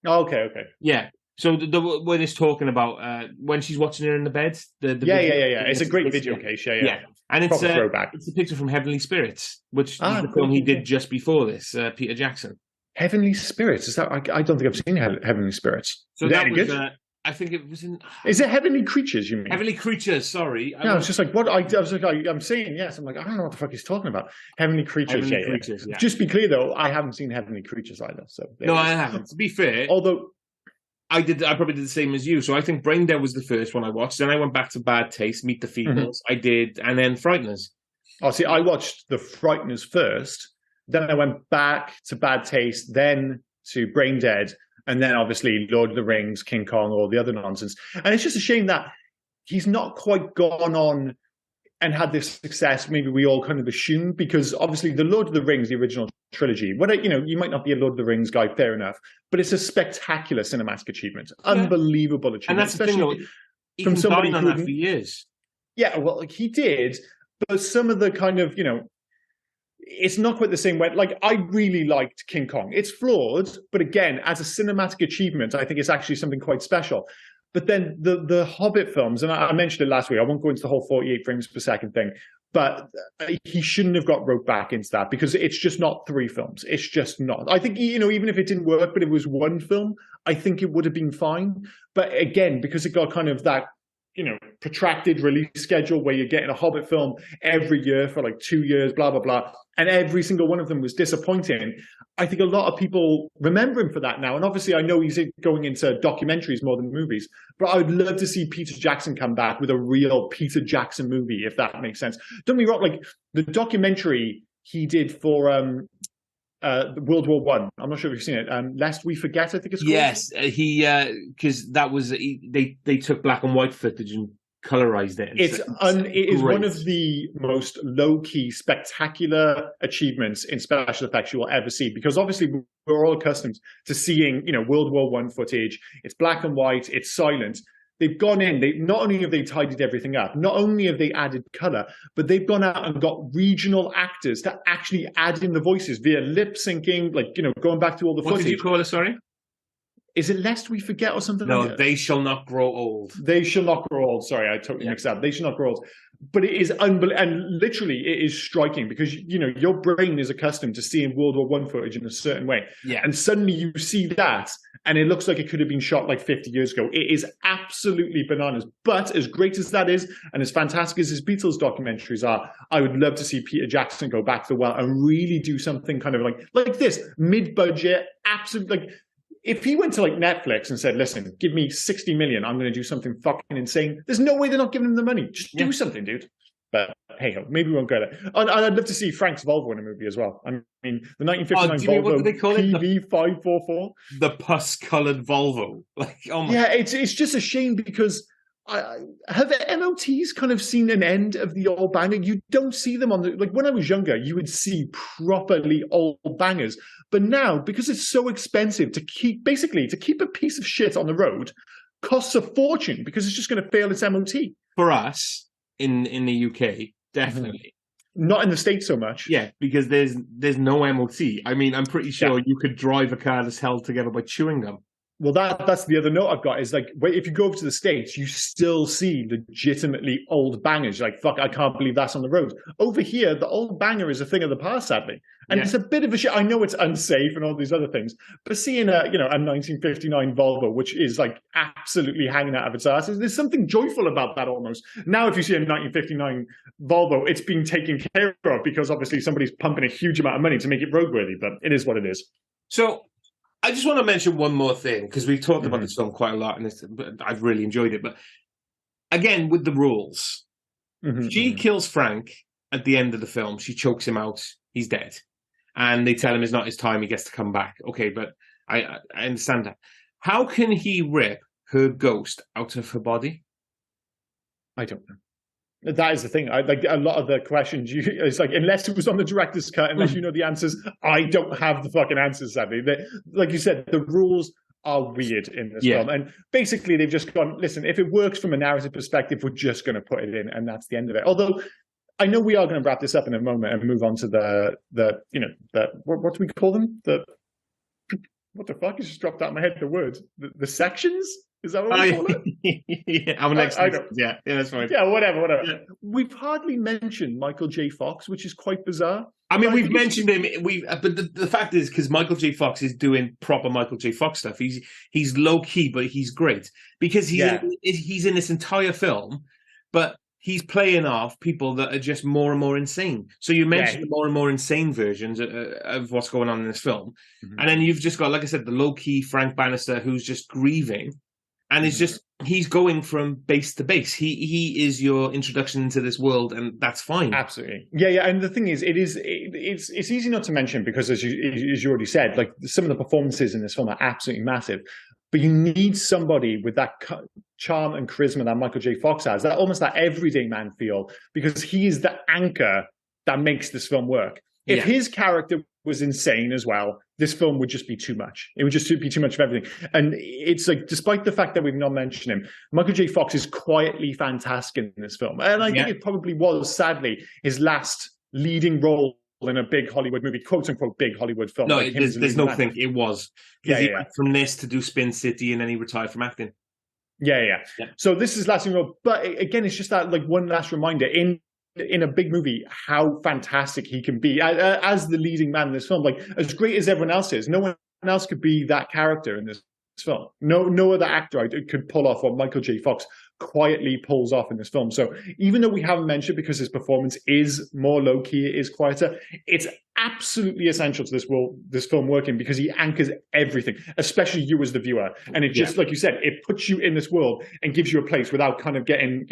Speaker 2: Oh, okay,
Speaker 1: yeah. So when it's talking about when she's watching her in the bed,
Speaker 2: yeah. It's a great video case, yeah.
Speaker 1: And it's a picture from Heavenly Spirits, which is the film he did just before this, Peter Jackson.
Speaker 2: Heavenly Spirits, is that? I don't think I've seen Heavenly Spirits.
Speaker 1: So that was, I think it was in.
Speaker 2: Is it Heavenly Creatures? You mean
Speaker 1: Heavenly Creatures? Sorry.
Speaker 2: No, it's just like what I was like. I'm saying yes. I'm like I don't know what the fuck he's talking about. Heavenly Creatures.
Speaker 1: Heavenly Creatures. Yeah.
Speaker 2: Just be clear though, I haven't seen Heavenly Creatures either. So
Speaker 1: no, I haven't. To be fair,
Speaker 2: although.
Speaker 1: I probably did the same as you. So I think Braindead was the first one I watched. Then I went back to Bad Taste, Meet the Feebles. I did, and then Frighteners.
Speaker 2: Oh, see, I watched the Frighteners first. Then I went back to Bad Taste, then to Braindead, and then obviously Lord of the Rings, King Kong, all the other nonsense. And it's just a shame that he's not quite gone on and had this success maybe we all kind of assumed, because obviously the Lord of the Rings, the original trilogy, you might not be a Lord of the Rings guy, fair enough, but it's a spectacular cinematic achievement, unbelievable achievement.
Speaker 1: And that's the thing, though, he from somebody on that for years.
Speaker 2: Yeah, well, like he did, but some of the kind of, it's not quite the same way. Like, I really liked King Kong. It's flawed, but again, as a cinematic achievement, I think it's actually something quite special. But then the Hobbit films, and I mentioned it last week, I won't go into the whole 48 frames per second thing, but he shouldn't have got roped back into that because it's just not 3 films. It's just not. I think, even if it didn't work, but it was 1 film, I think it would have been fine. But again, because it got kind of that, protracted release schedule where you're getting a Hobbit film every year for like 2 years, blah, blah, blah. And every single one of them was disappointing. I think a lot of people remember him for that now. And obviously I know he's going into documentaries more than movies, but I would love to see Peter Jackson come back with a real Peter Jackson movie, if that makes sense. Don't be wrong, like the documentary he did for World War One. I'm not sure if you've seen it. Lest We Forget, I think it's called.
Speaker 1: Yes, he because that was they took black and white footage and colorized it.
Speaker 2: It is one of the most low-key, spectacular achievements in special effects you will ever see. Because obviously we're all accustomed to seeing, World War One footage. It's black and white. It's silent. They've gone in, not only have they tidied everything up, not only have they added color, but they've gone out and got regional actors to actually add in the voices via lip syncing, going back to all the footage.
Speaker 1: What did you call it, sorry?
Speaker 2: Is it Lest We Forget or something
Speaker 1: like
Speaker 2: that?
Speaker 1: No, They Shall Not Grow Old.
Speaker 2: They Shall Not Grow Old. Sorry, I totally mixed up. They Shall Not Grow Old. But it is unbelievable. And literally, it is striking because, your brain is accustomed to seeing World War One footage in a certain way.
Speaker 1: Yeah.
Speaker 2: And suddenly you see that, and it looks like it could have been shot like 50 years ago. It is absolutely bananas. But as great as that is, and as fantastic as his Beatles documentaries are, I would love to see Peter Jackson go back to the well and really do something kind of like this, mid-budget, absolutely, like, if he went to like Netflix and said, listen, give me 60 million, I'm going to do something fucking insane. There's no way they're not giving him the money. Just do something, dude. But hey, maybe we won't get it. And I'd love to see Frank's Volvo in a movie as well. I mean, the 1959 Volvo PV544.
Speaker 1: The pus-colored Volvo. Like, oh my.
Speaker 2: Yeah, it's just a shame because have MOTs kind of seen an end of the old banger? You don't see them on like when I was younger, you would see properly old bangers. But now, because it's so expensive to keep a piece of shit on the road costs a fortune because it's just going to fail its MOT.
Speaker 1: For us in the UK, definitely.
Speaker 2: Not in the States so much.
Speaker 1: Yeah, because there's no MOT. I mean, I'm pretty sure you could drive a car that's held together by chewing gum.
Speaker 2: Well, that's the other note I've got is like, if you go over to the States, you still see legitimately old bangers. Like, fuck, I can't believe that's on the road. Over here, the old banger is a thing of the past, sadly. And it's a bit of a shit. I know it's unsafe and all these other things, but seeing a 1959 Volvo, which is like absolutely hanging out of its ass, there's something joyful about that almost. Now, if you see a 1959 Volvo, it's being taken care of because obviously somebody's pumping a huge amount of money to make it roadworthy, but it is what it is.
Speaker 1: So I just want to mention one more thing, because we've talked about this film quite a lot, and I've really enjoyed it. But again, with the rules, she kills Frank at the end of the film. She chokes him out. He's dead. And they tell him it's not his time. He gets to come back. Okay, but I understand that. How can he rip her ghost out of her body?
Speaker 2: I don't know. That is the thing. Like a lot of the questions, it's like, unless it was on the director's cut, unless you know the answers, I don't have the fucking answers, sadly. Like you said, the rules are weird in this film. And basically, they've just gone, listen, if it works from a narrative perspective, we're just going to put it in, and that's the end of it. Although, I know we are going to wrap this up in a moment and move on to what do we call them? What the fuck? You just dropped out of my head the words. The sections? Is that what we call it?
Speaker 1: I'm next. Yeah, that's fine.
Speaker 2: Yeah, whatever. Yeah. We've hardly mentioned Michael J. Fox, which is quite bizarre.
Speaker 1: I mean, we've mentioned him. But the fact is, because Michael J. Fox is doing proper Michael J. Fox stuff. He's low key, but he's great because he's in this entire film, but he's playing off people that are just more and more insane. So you mentioned the more and more insane versions of what's going on in this film, and then you've just got, like I said, the low key Frank Bannister who's just grieving. And it's just, he's going from base to base. He is your introduction into this world, and that's fine.
Speaker 2: Absolutely. Yeah. And the thing is, it's easy not to mention because, as you already said, like some of the performances in this film are absolutely massive. But you need somebody with that charm and charisma that Michael J. Fox has, that almost that everyday man feel, because he is the anchor that makes this film work. If his character was insane as well, this film would just be too much. It would just be too much of everything. And it's like, despite the fact that we've not mentioned him, Michael J. Fox is quietly fantastic in this film. And I think it probably was, sadly, his last leading role in a big Hollywood movie, quote unquote, big Hollywood film.
Speaker 1: No,
Speaker 2: like
Speaker 1: there's no thing. It was. Because he went from this to do Spin City, and then he retired from acting.
Speaker 2: Yeah. So this is last role. But again, it's just that, like, one last reminder in a big movie, how fantastic he can be as the leading man in this film. Like, as great as everyone else is, no one else could be that character in this film. No other actor could pull off what Michael J. Fox quietly pulls off in this film. So even though we haven't mentioned, because his performance is more low-key, it is quieter, it's absolutely essential to this film working, because he anchors everything, especially you as the viewer. And it just, like you said, it puts you in this world and gives you a place without kind of getting,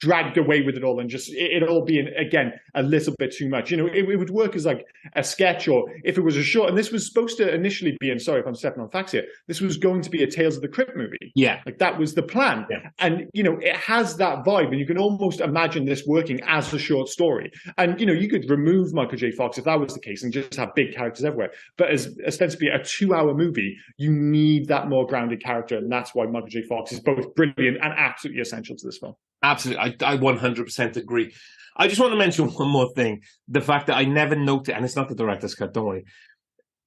Speaker 2: dragged away with it all, and just it all being, again, a little bit too much. It would work as like a sketch, or if it was a short. And this was supposed to initially be, and sorry if I'm stepping on facts here, this was going to be a Tales of the Crypt movie.
Speaker 1: Yeah.
Speaker 2: Like, that was the plan. Yeah. And, it has that vibe, and you can almost imagine this working as a short story. And, you could remove Michael J. Fox if that was the case and just have big characters everywhere. But as ostensibly a 2-hour movie, you need that more grounded character. And that's why Michael J. Fox is both brilliant and absolutely essential to this film.
Speaker 1: Absolutely. I 100% agree. I just want to mention one more thing. The fact that I never noticed, and it's not the director's cut, don't worry.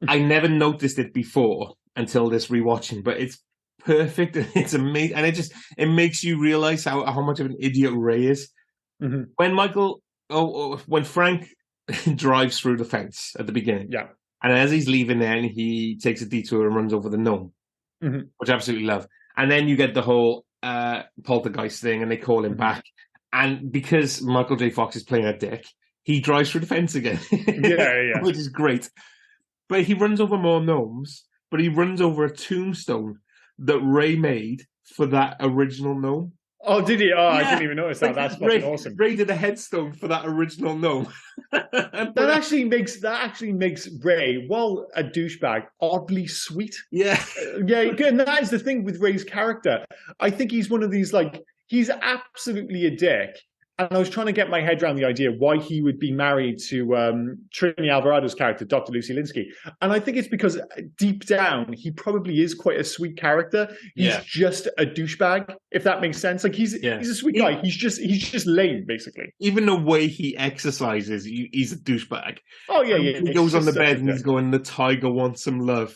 Speaker 1: I never noticed it before until this rewatching, but it's perfect. It's amazing. And it makes you realize how much of an idiot Ray is. When Frank drives through the fence at the beginning. Yeah. And as he's leaving there, and he takes a detour and runs over the gnome, which I absolutely love. And then you get the whole poltergeist thing, and they call him back, and because Michael J. Fox is playing a dick, he drives through the fence again. Yeah. Which is great. But he runs over more gnomes, but he runs over a tombstone that Ray made for that original gnome.
Speaker 2: Oh, did he? Oh, yeah. I didn't even notice that. That's fucking awesome.
Speaker 1: Ray did a headstone for that original gnome.
Speaker 2: that actually makes Ray, while a douchebag, oddly sweet.
Speaker 1: Yeah.
Speaker 2: And that is the thing with Ray's character. I think he's one of these, like, he's absolutely a dick. And I was trying to get my head around the idea why he would be married to Trini Alvarado's character, Dr. Lucy Linsky. And I think it's because deep down, he probably is quite a sweet character. He's just a douchebag, if that makes sense. Like he's a sweet guy. He's just lame, basically.
Speaker 1: Even the way he exercises, he's a douchebag.
Speaker 2: Oh, yeah, yeah.
Speaker 1: He goes on the bed and he's going, the tiger wants some love.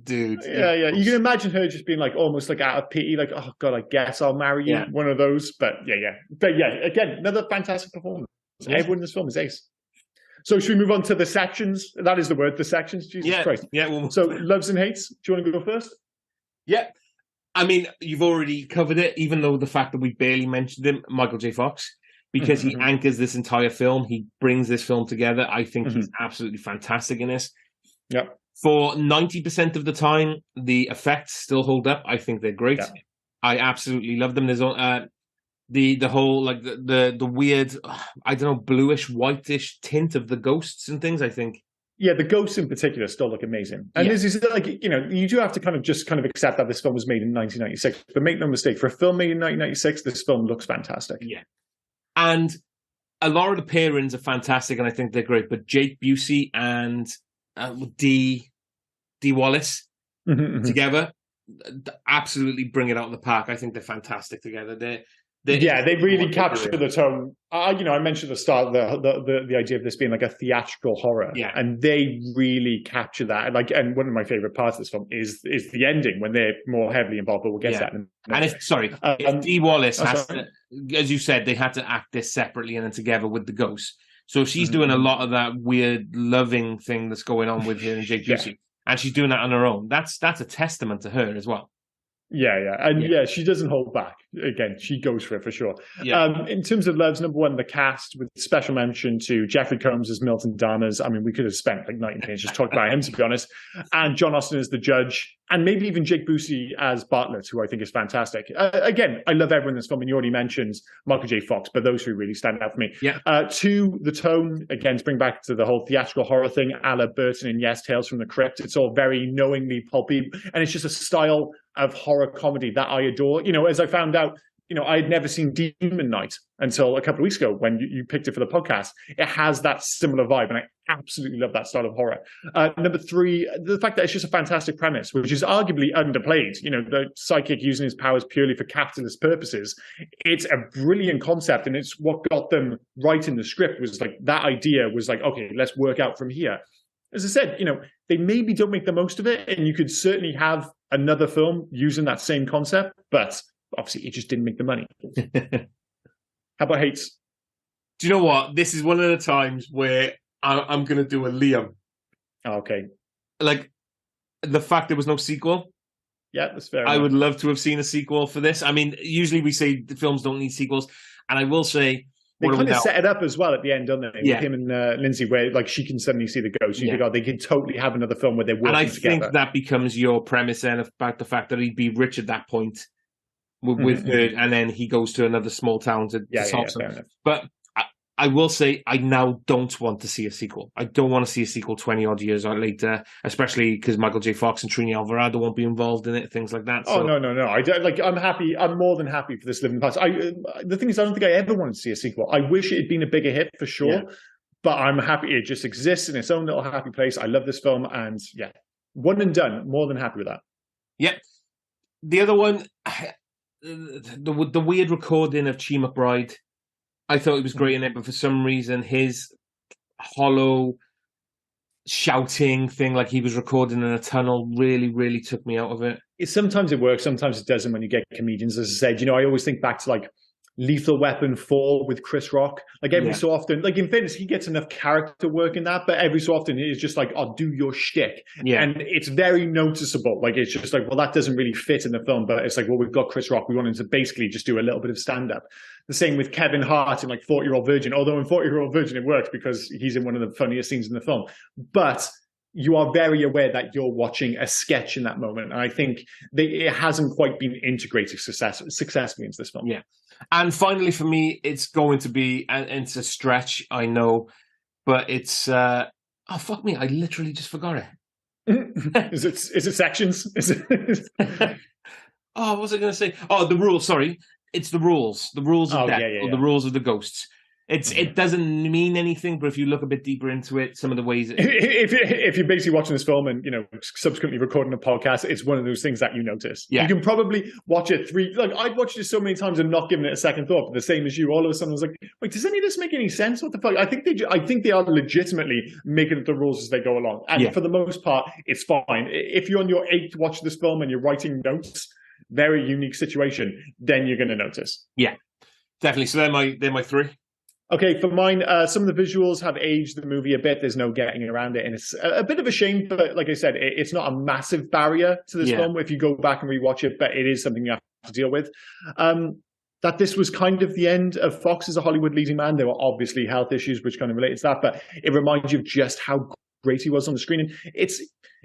Speaker 1: Dude.
Speaker 2: Yeah, yeah. You can imagine her just being like, almost like out of pity, like, oh, God, I guess I'll marry you. One of those. But yeah. But yeah, again, another fantastic performance. Everyone in this film is ace. So should we move on to the sections? That is the word, the sections. Jesus Christ.
Speaker 1: Yeah. Well,
Speaker 2: so loves and hates. Do you want to go first?
Speaker 1: Yeah. I mean, you've already covered it, even though the fact that we barely mentioned him, Michael J. Fox, because he anchors this entire film. He brings this film together. I think he's absolutely fantastic in this.
Speaker 2: Yeah.
Speaker 1: For 90% of the time, the effects still hold up. I think they're great. Yeah. I absolutely love them. There's the whole like the weird, I don't know, bluish whitish tint of the ghosts and things. I think
Speaker 2: the ghosts in particular still look amazing. And this is like, you know, you do have to kind of accept that this film was made in 1996. But make no mistake, for a film made in 1996, this film looks fantastic.
Speaker 1: Yeah, and a lot of the pairings are fantastic, and I think they're great. But Jake Busey and Dee Wallace together absolutely bring it out of the park. I think they're fantastic together. They
Speaker 2: really capture the tone. I mentioned at the start the idea of this being like a theatrical horror, and they really capture that. Like, and one of my favorite parts of this film is the ending when they're more heavily involved. But we'll get to that.
Speaker 1: If Dee Wallace has to, as you said, they had to act this separately and then together with the ghost. So she's doing a lot of that weird loving thing that's going on with her and Jake Busey, and she's doing that on her own. That's a testament to her as well. And she doesn't hold back. Again, she goes for it for sure. In terms of loves, number one, the cast, with special mention to Jeffrey Combs as Milton Dahmers. I mean, we could have spent like 90 minutes just talking about him, to be honest. And John Austin as the judge, and maybe even Jake Busey as Bartlett, who I think is fantastic. Again, I love everyone in this film, and you already mentioned Michael J. Fox, but those two really stand out for me. Two, the tone, again, to bring back to the whole theatrical horror thing, a la Burton and Yes, Tales from the Crypt. It's all very knowingly pulpy, and it's just a style of horror comedy that I adore. You know, as I found out, you know, I had never seen Demon Knight until a couple of weeks ago when you picked it for the podcast. It has that similar vibe, and I absolutely love that style of horror. Number three, the fact that it's just a fantastic premise, which is arguably underplayed. You know, the psychic using his powers purely for capitalist purposes. It's a brilliant concept, and it's what got them right in the script. Was like that idea was like, okay, let's work out from here. As I said, you know, they maybe don't make the most of it, and you could certainly have another film using that same concept, but obviously it just didn't make the money. How about hates? Do you know what? This is one of the times where I'm going to do a Liam.
Speaker 2: Okay.
Speaker 1: Like, the fact there was no sequel.
Speaker 2: Yeah, that's fair.
Speaker 1: I would love to have seen a sequel for this. I mean, usually we say the films don't need sequels, and I will say,
Speaker 2: they kind of set it up as well at the end, don't they? With him and Lindsay, where like she can suddenly see the ghost. You think, oh, they could totally have another film where they're working together. And I think that becomes your premise then about the fact that he'd be rich at that point with her, and then he goes to another small town to solve something. But I will say, I now don't want to see a sequel. I don't want to see a sequel 20 odd years or later, especially because Michael J. Fox and Trini Alvarado won't be involved in it, things like that. Oh, so. No. I'm happy. I'm more than happy for this living past. The thing is, I don't think I ever wanted to see a sequel. I wish it had been a bigger hit for sure, but I'm happy it just exists in its own little happy place. I love this film, and one and done. More than happy with that. Yep.
Speaker 1: The other one, the weird recording of Chi McBride. I thought he was great in it, but for some reason, his hollow shouting thing, like he was recording in a tunnel, really, really took me out of it.
Speaker 2: Sometimes it works, sometimes it doesn't when you get comedians. As I said, you know, I always think back to like Lethal Weapon 4 with Chris Rock. Like every so often, like in fairness, he gets enough character work in that, but every so often it's just like, I'll do your shtick. Yeah. And it's very noticeable. Like it's just like, well, that doesn't really fit in the film, but it's like, well, we've got Chris Rock. We want him to basically just do a little bit of stand-up. The same with Kevin Hart in like 40-Year-Old Virgin, although in 40-Year-Old Virgin it works because he's in one of the funniest scenes in the film. But you are very aware that you're watching a sketch in that moment. And I think it hasn't quite been integrated successfully into this film.
Speaker 1: Yeah. And finally, for me, it's going to be, and it's a stretch, I know, but it's, oh, fuck me, I literally just forgot
Speaker 2: it. Is it sections? Is it?
Speaker 1: Oh, what was I going to say? Oh, The Rule, sorry. It's the rules of death, or the rules of the ghosts. It doesn't mean anything, but if you look a bit deeper into it, some of the ways
Speaker 2: if you're basically watching this film and subsequently recording a podcast, it's one of those things that you notice. Yeah. You can probably watch it I'd watched it so many times and not given it a second thought. But the same as you, all of a sudden I was like, wait, does any of this make any sense? What the fuck? I think they are legitimately making up the rules as they go along, and for the most part, it's fine. If you're on your 8th watch of this film and you're writing notes, very unique situation, then you're going to notice.
Speaker 1: Yeah, definitely. So they're my 3.
Speaker 2: Okay, for mine, some of the visuals have aged the movie a bit. There's no getting around it, and it's a bit of a shame. But like I said, it's not a massive barrier to this film if you go back and rewatch it. But it is something you have to deal with. That this was kind of the end of Fox as a Hollywood leading man. There were obviously health issues which kind of related to that, but it reminds you of just how great he was on the screen. And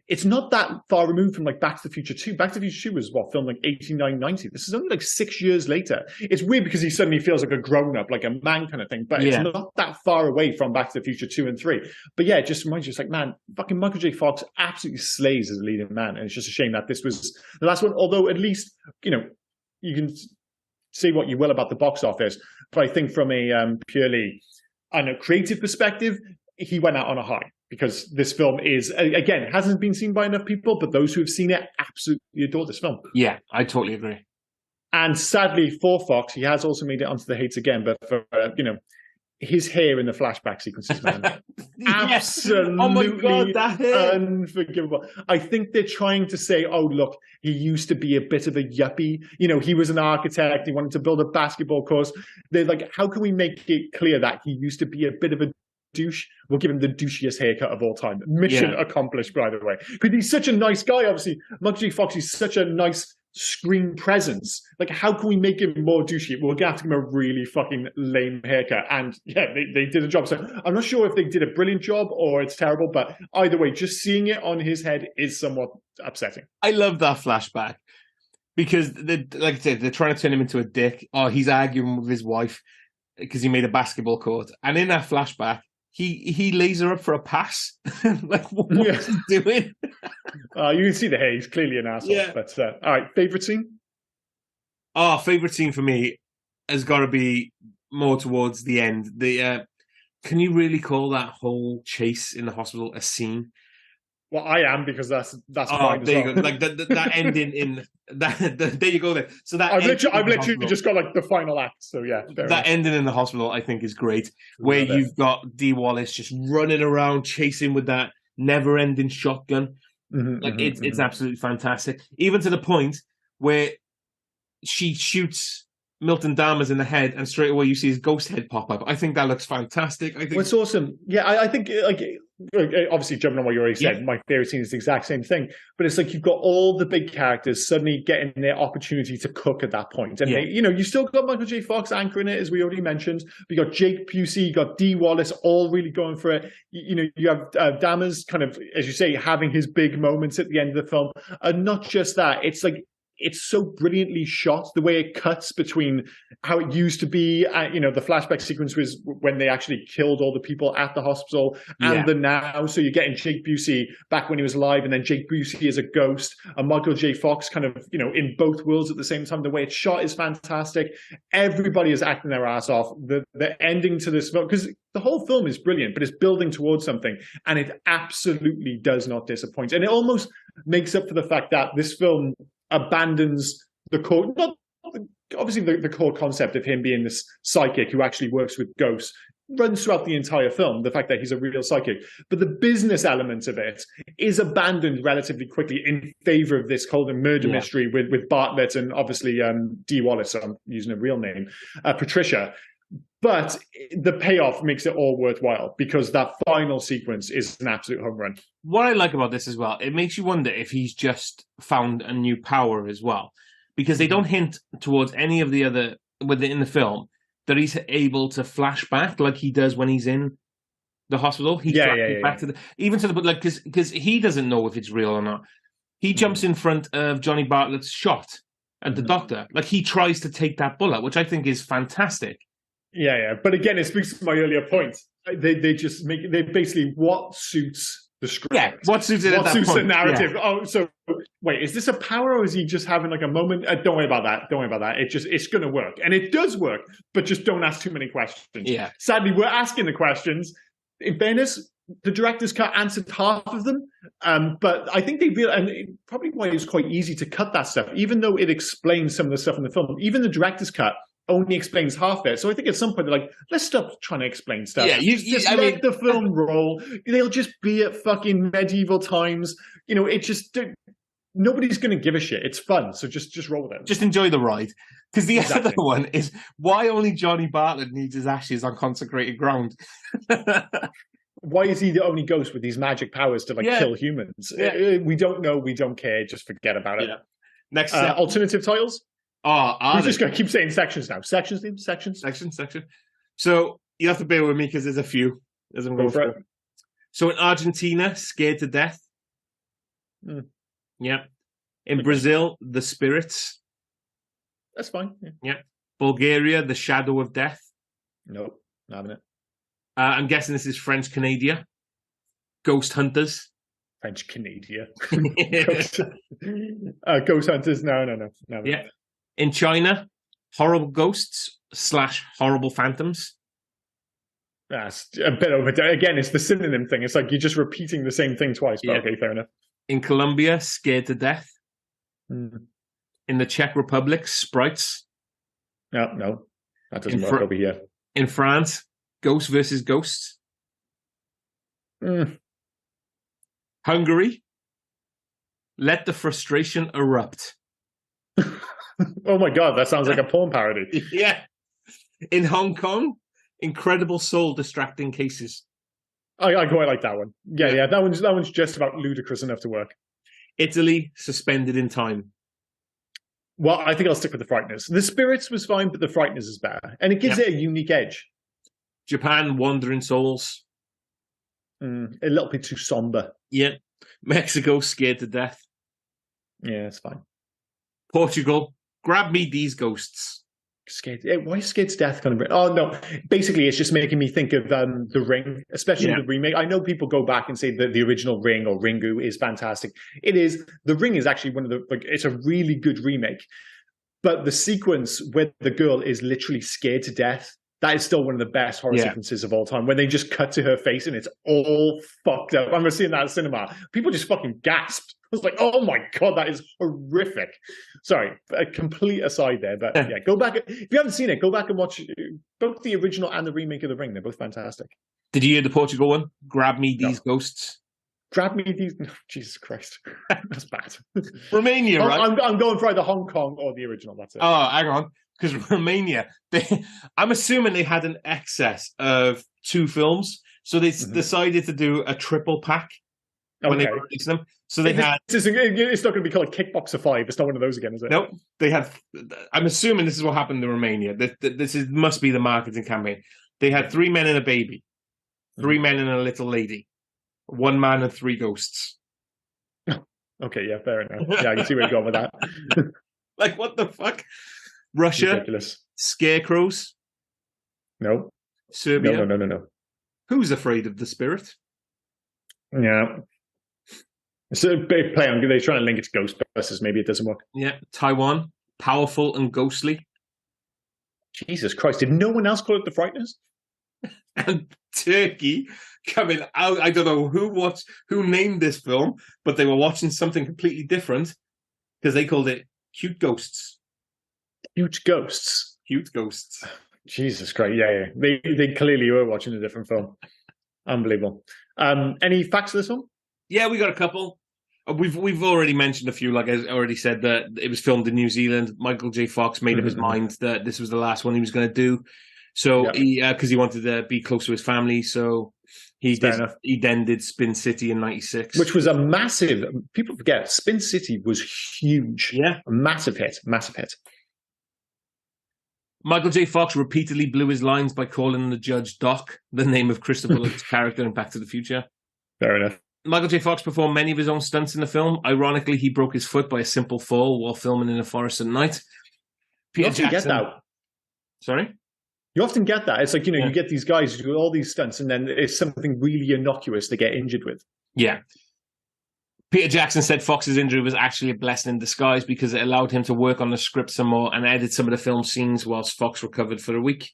Speaker 2: it's not that far removed from like Back to the Future 2. Back to the Future 2 was filmed like 89, 90. This is only like 6 years later. It's weird because he suddenly feels like a grown-up, like a man kind of thing, but it's not that far away from Back to the Future 2 and 3. But yeah, it just reminds you, it's like, man, fucking Michael J. Fox absolutely slays as a leading man. And it's just a shame that this was the last one, although at least, you can say what you will about the box office, but I think from a purely, creative perspective, he went out on a high. Because this film is, again, hasn't been seen by enough people, but those who have seen it absolutely adore this film.
Speaker 1: Yeah, I totally agree.
Speaker 2: And sadly for Fox, he has also made it onto the hates again, but for, his hair in the flashback sequences, man. Absolutely
Speaker 1: oh my God, that hair.
Speaker 2: Unforgivable. I think they're trying to say, oh, look, he used to be a bit of a yuppie. He was an architect. He wanted to build a basketball course. They're like, how can we make it clear that he used to be a bit of a douche? We'll give him the douchiest haircut of all time. Mission accomplished, by the way. Because he's such a nice guy, obviously. Michael J. Fox is such a nice screen presence. Like, how can we make him more douchey? We're going to have to give him a really fucking lame haircut. And yeah, they did a job. So I'm not sure if they did a brilliant job or it's terrible, but either way, just seeing it on his head is somewhat upsetting.
Speaker 1: I love that flashback because, like I said, they're trying to turn him into a dick. Oh, he's arguing with his wife because he made a basketball court. And in that flashback, he lays her up for a pass. Like, what is he doing?
Speaker 2: You can see the hair. He's clearly an asshole. Yeah. But, all right, favourite scene?
Speaker 1: Oh, favourite scene for me has got to be more towards the end. Can you really call that whole chase in the hospital a scene?
Speaker 2: Well, I am, because that's
Speaker 1: fine. There you go. Like that ending in that. There you go. There. So that
Speaker 2: I've literally just got like the final act. So yeah,
Speaker 1: that ending in the hospital, I think, is great. Where you've got Dee Wallace just running around chasing with that never-ending shotgun. It's absolutely fantastic. Even to the point where she shoots Milton Dammers in the head, and straight away you see his ghost head pop up. I think that looks fantastic. I think
Speaker 2: it's awesome. Yeah, I think like. Obviously, jumping on what you already said, my favorite scene is the exact same thing. But it's like you've got all the big characters suddenly getting their opportunity to cook at that point. And you still got Michael J. Fox anchoring it, as we already mentioned. You got Jake Busey, you got Dee Wallace, all really going for it. You have Dammers kind of, as you say, having his big moments at the end of the film. And not just that, it's like, it's so brilliantly shot, the way it cuts between how it used to be, the flashback sequence was when they actually killed all the people at the hospital, and the now. So you're getting Jake Busey back when he was alive, and then Jake Busey is a ghost, and Michael J. Fox kind of, in both worlds at the same time. The way it's shot is fantastic. Everybody is acting their ass off. The ending to this film, because the whole film is brilliant, but it's building towards something, and it absolutely does not disappoint. And it almost makes up for the fact that this film abandons the core, obviously the core concept of him being this psychic who actually works with ghosts runs throughout the entire film, the fact that he's a real psychic. But the business element of it is abandoned relatively quickly in favor of this whole murder mystery with Bartlett and obviously Dee Wallace, I'm using a real name, Patricia. But the payoff makes it all worthwhile, because that final sequence is an absolute home run.
Speaker 1: What I like about this as well, it makes you wonder if he's just found a new power as well, because they don't hint towards any of the other within the film that he's able to flash back like he does when he's in the hospital. He flashes back to because he doesn't know if it's real or not. He jumps in front of Johnny Bartlett's shot at the doctor, like he tries to take that bullet, which I think is fantastic.
Speaker 2: Yeah. But again, it speaks to my earlier point. They basically what suits the the script.
Speaker 1: Yeah, what suits it at
Speaker 2: What
Speaker 1: that
Speaker 2: suits the
Speaker 1: point?
Speaker 2: narrative?
Speaker 1: Yeah.
Speaker 2: Oh, so wait, is this a power, or is he just having like a moment? Don't worry about that. Don't worry about that. It's going to work, and it does work. But just don't ask too many questions.
Speaker 1: Yeah.
Speaker 2: Sadly, we're asking the questions. In fairness, the director's cut answered half of them, but I think they realized, and probably why it was quite easy to cut that stuff, even though it explains some of the stuff in the film. Even the director's cut only explains half of it. So I think at some point they're like, let's stop trying to explain stuff.
Speaker 1: Yeah,
Speaker 2: just let the film roll. They'll just be at fucking medieval times. You know, it just nobody's going to give a shit. It's fun, so just roll with it.
Speaker 1: Just enjoy the ride. Because the other one is why only Johnny Bartlett needs his ashes on consecrated ground.
Speaker 2: Why is he the only ghost with these magic powers to kill humans?
Speaker 1: Yeah.
Speaker 2: We don't know. We don't care. Just forget about it.
Speaker 1: Yeah. Next,
Speaker 2: alternative titles.
Speaker 1: We're
Speaker 2: just going to keep saying sections now. Sections.
Speaker 1: Section. So you have to bear with me because there's a few as I'm going through. So in Argentina, Scared to Death. Yeah. In Brazil, The Spirits.
Speaker 2: That's fine.
Speaker 1: Yeah. Bulgaria, The Shadow of Death.
Speaker 2: Nope, not having it.
Speaker 1: I'm guessing this is French Canada. Ghost Hunters.
Speaker 2: French Canada. Ghost Hunters. No.
Speaker 1: Yeah. In China, Horrible Ghosts / Horrible Phantoms.
Speaker 2: That's a bit over. Again, it's the synonym thing. It's like you're just repeating the same thing twice. But okay, fair enough.
Speaker 1: In Colombia, Scared to Death. In the Czech Republic, Sprites.
Speaker 2: No, that doesn't work over here.
Speaker 1: In France, Ghosts versus Ghosts. Hungary, Let the Frustration Erupt.
Speaker 2: Oh my god, that sounds like a porn parody.
Speaker 1: Yeah. In Hong Kong, Incredible Soul Distracting Cases.
Speaker 2: I quite like that one. Yeah. That one's just about ludicrous enough to work.
Speaker 1: Italy, Suspended in Time.
Speaker 2: Well, I think I'll stick with the Frighteners. The Spirits was fine, but the Frighteners is better, and it gives it a unique edge.
Speaker 1: Japan, Wandering Souls.
Speaker 2: A little bit too somber.
Speaker 1: Yeah. Mexico, Scared to Death.
Speaker 2: Yeah, it's fine.
Speaker 1: Portugal, Grab Me These Ghosts.
Speaker 2: Scared. Why is Scared to Death kind of? Oh no! Basically, it's just making me think of The Ring, especially the remake. I know people go back and say that the original Ring or Ringu is fantastic. It is. The Ring is actually one of the. It's a really good remake, but the sequence where the girl is literally scared to death. That is still one of the best horror sequences of all time. When they just cut to her face and it's all fucked up. I remember seeing that at cinema. People just fucking gasped. I was like, oh my God, that is horrific. Sorry, a complete aside there. But yeah, go back. If you haven't seen it, go back and watch both the original and the remake of The Ring. They're both fantastic.
Speaker 1: Did you hear the Portugal one? Grab Me These Ghosts.
Speaker 2: Grab Me These... Oh, Jesus Christ. That's bad.
Speaker 1: Romania, right?
Speaker 2: I'm going for either Hong Kong or the original. That's it.
Speaker 1: Oh, hang on. Because Romania, I'm assuming they had an excess of 2 films, so they decided to do a triple pack when they released them. So they had.
Speaker 2: It's not going to be called Kickboxer 5. It's not one of those again, is it?
Speaker 1: Nope. They had. I'm assuming this is what happened in Romania. This must be the marketing campaign. They had 3 men and a baby, 3 men and a little lady, 1 man and 3 ghosts.
Speaker 2: Okay, yeah, fair enough. Yeah, I can see where you're going with that.
Speaker 1: Like, what the fuck? Russia,
Speaker 2: ridiculous.
Speaker 1: Scarecrows.
Speaker 2: No.
Speaker 1: Serbia.
Speaker 2: No.
Speaker 1: Who's afraid of the spirit?
Speaker 2: Yeah. It's a big play on. They're trying to link it to Ghostbusters. Maybe it doesn't work.
Speaker 1: Yeah. Taiwan, Powerful and Ghostly.
Speaker 2: Jesus Christ! Did no one else call it the Frighteners?
Speaker 1: And Turkey coming out. I don't know who named this film, but they were watching something completely different because they called it Cute Ghosts.
Speaker 2: Cute Ghosts.
Speaker 1: Cute Ghosts.
Speaker 2: Jesus Christ! Yeah. They clearly were watching a different film. Unbelievable. Any facts of this one?
Speaker 1: Yeah, we got a couple. We've already mentioned a few. Like I already said, that it was filmed in New Zealand. Michael J. Fox made up his mind that this was the last one he was going to do. So because he wanted to be close to his family, so he then did Spin City in '96,
Speaker 2: which was a massive. People forget Spin City was huge.
Speaker 1: Yeah,
Speaker 2: a massive hit.
Speaker 1: Michael J. Fox repeatedly blew his lines by calling the judge Doc, the name of Christopher Lloyd's character in Back to the Future.
Speaker 2: Fair enough.
Speaker 1: Michael J. Fox performed many of his own stunts in the film. Ironically, he broke his foot by a simple fall while filming in a forest at night.
Speaker 2: Peter Jackson. Get that.
Speaker 1: Sorry?
Speaker 2: You often get that. It's like, you get these guys who do all these stunts and then it's something really innocuous they get injured with.
Speaker 1: Yeah. Peter Jackson said Fox's injury was actually a blessing in disguise because it allowed him to work on the script some more and edit some of the film scenes whilst Fox recovered for a week.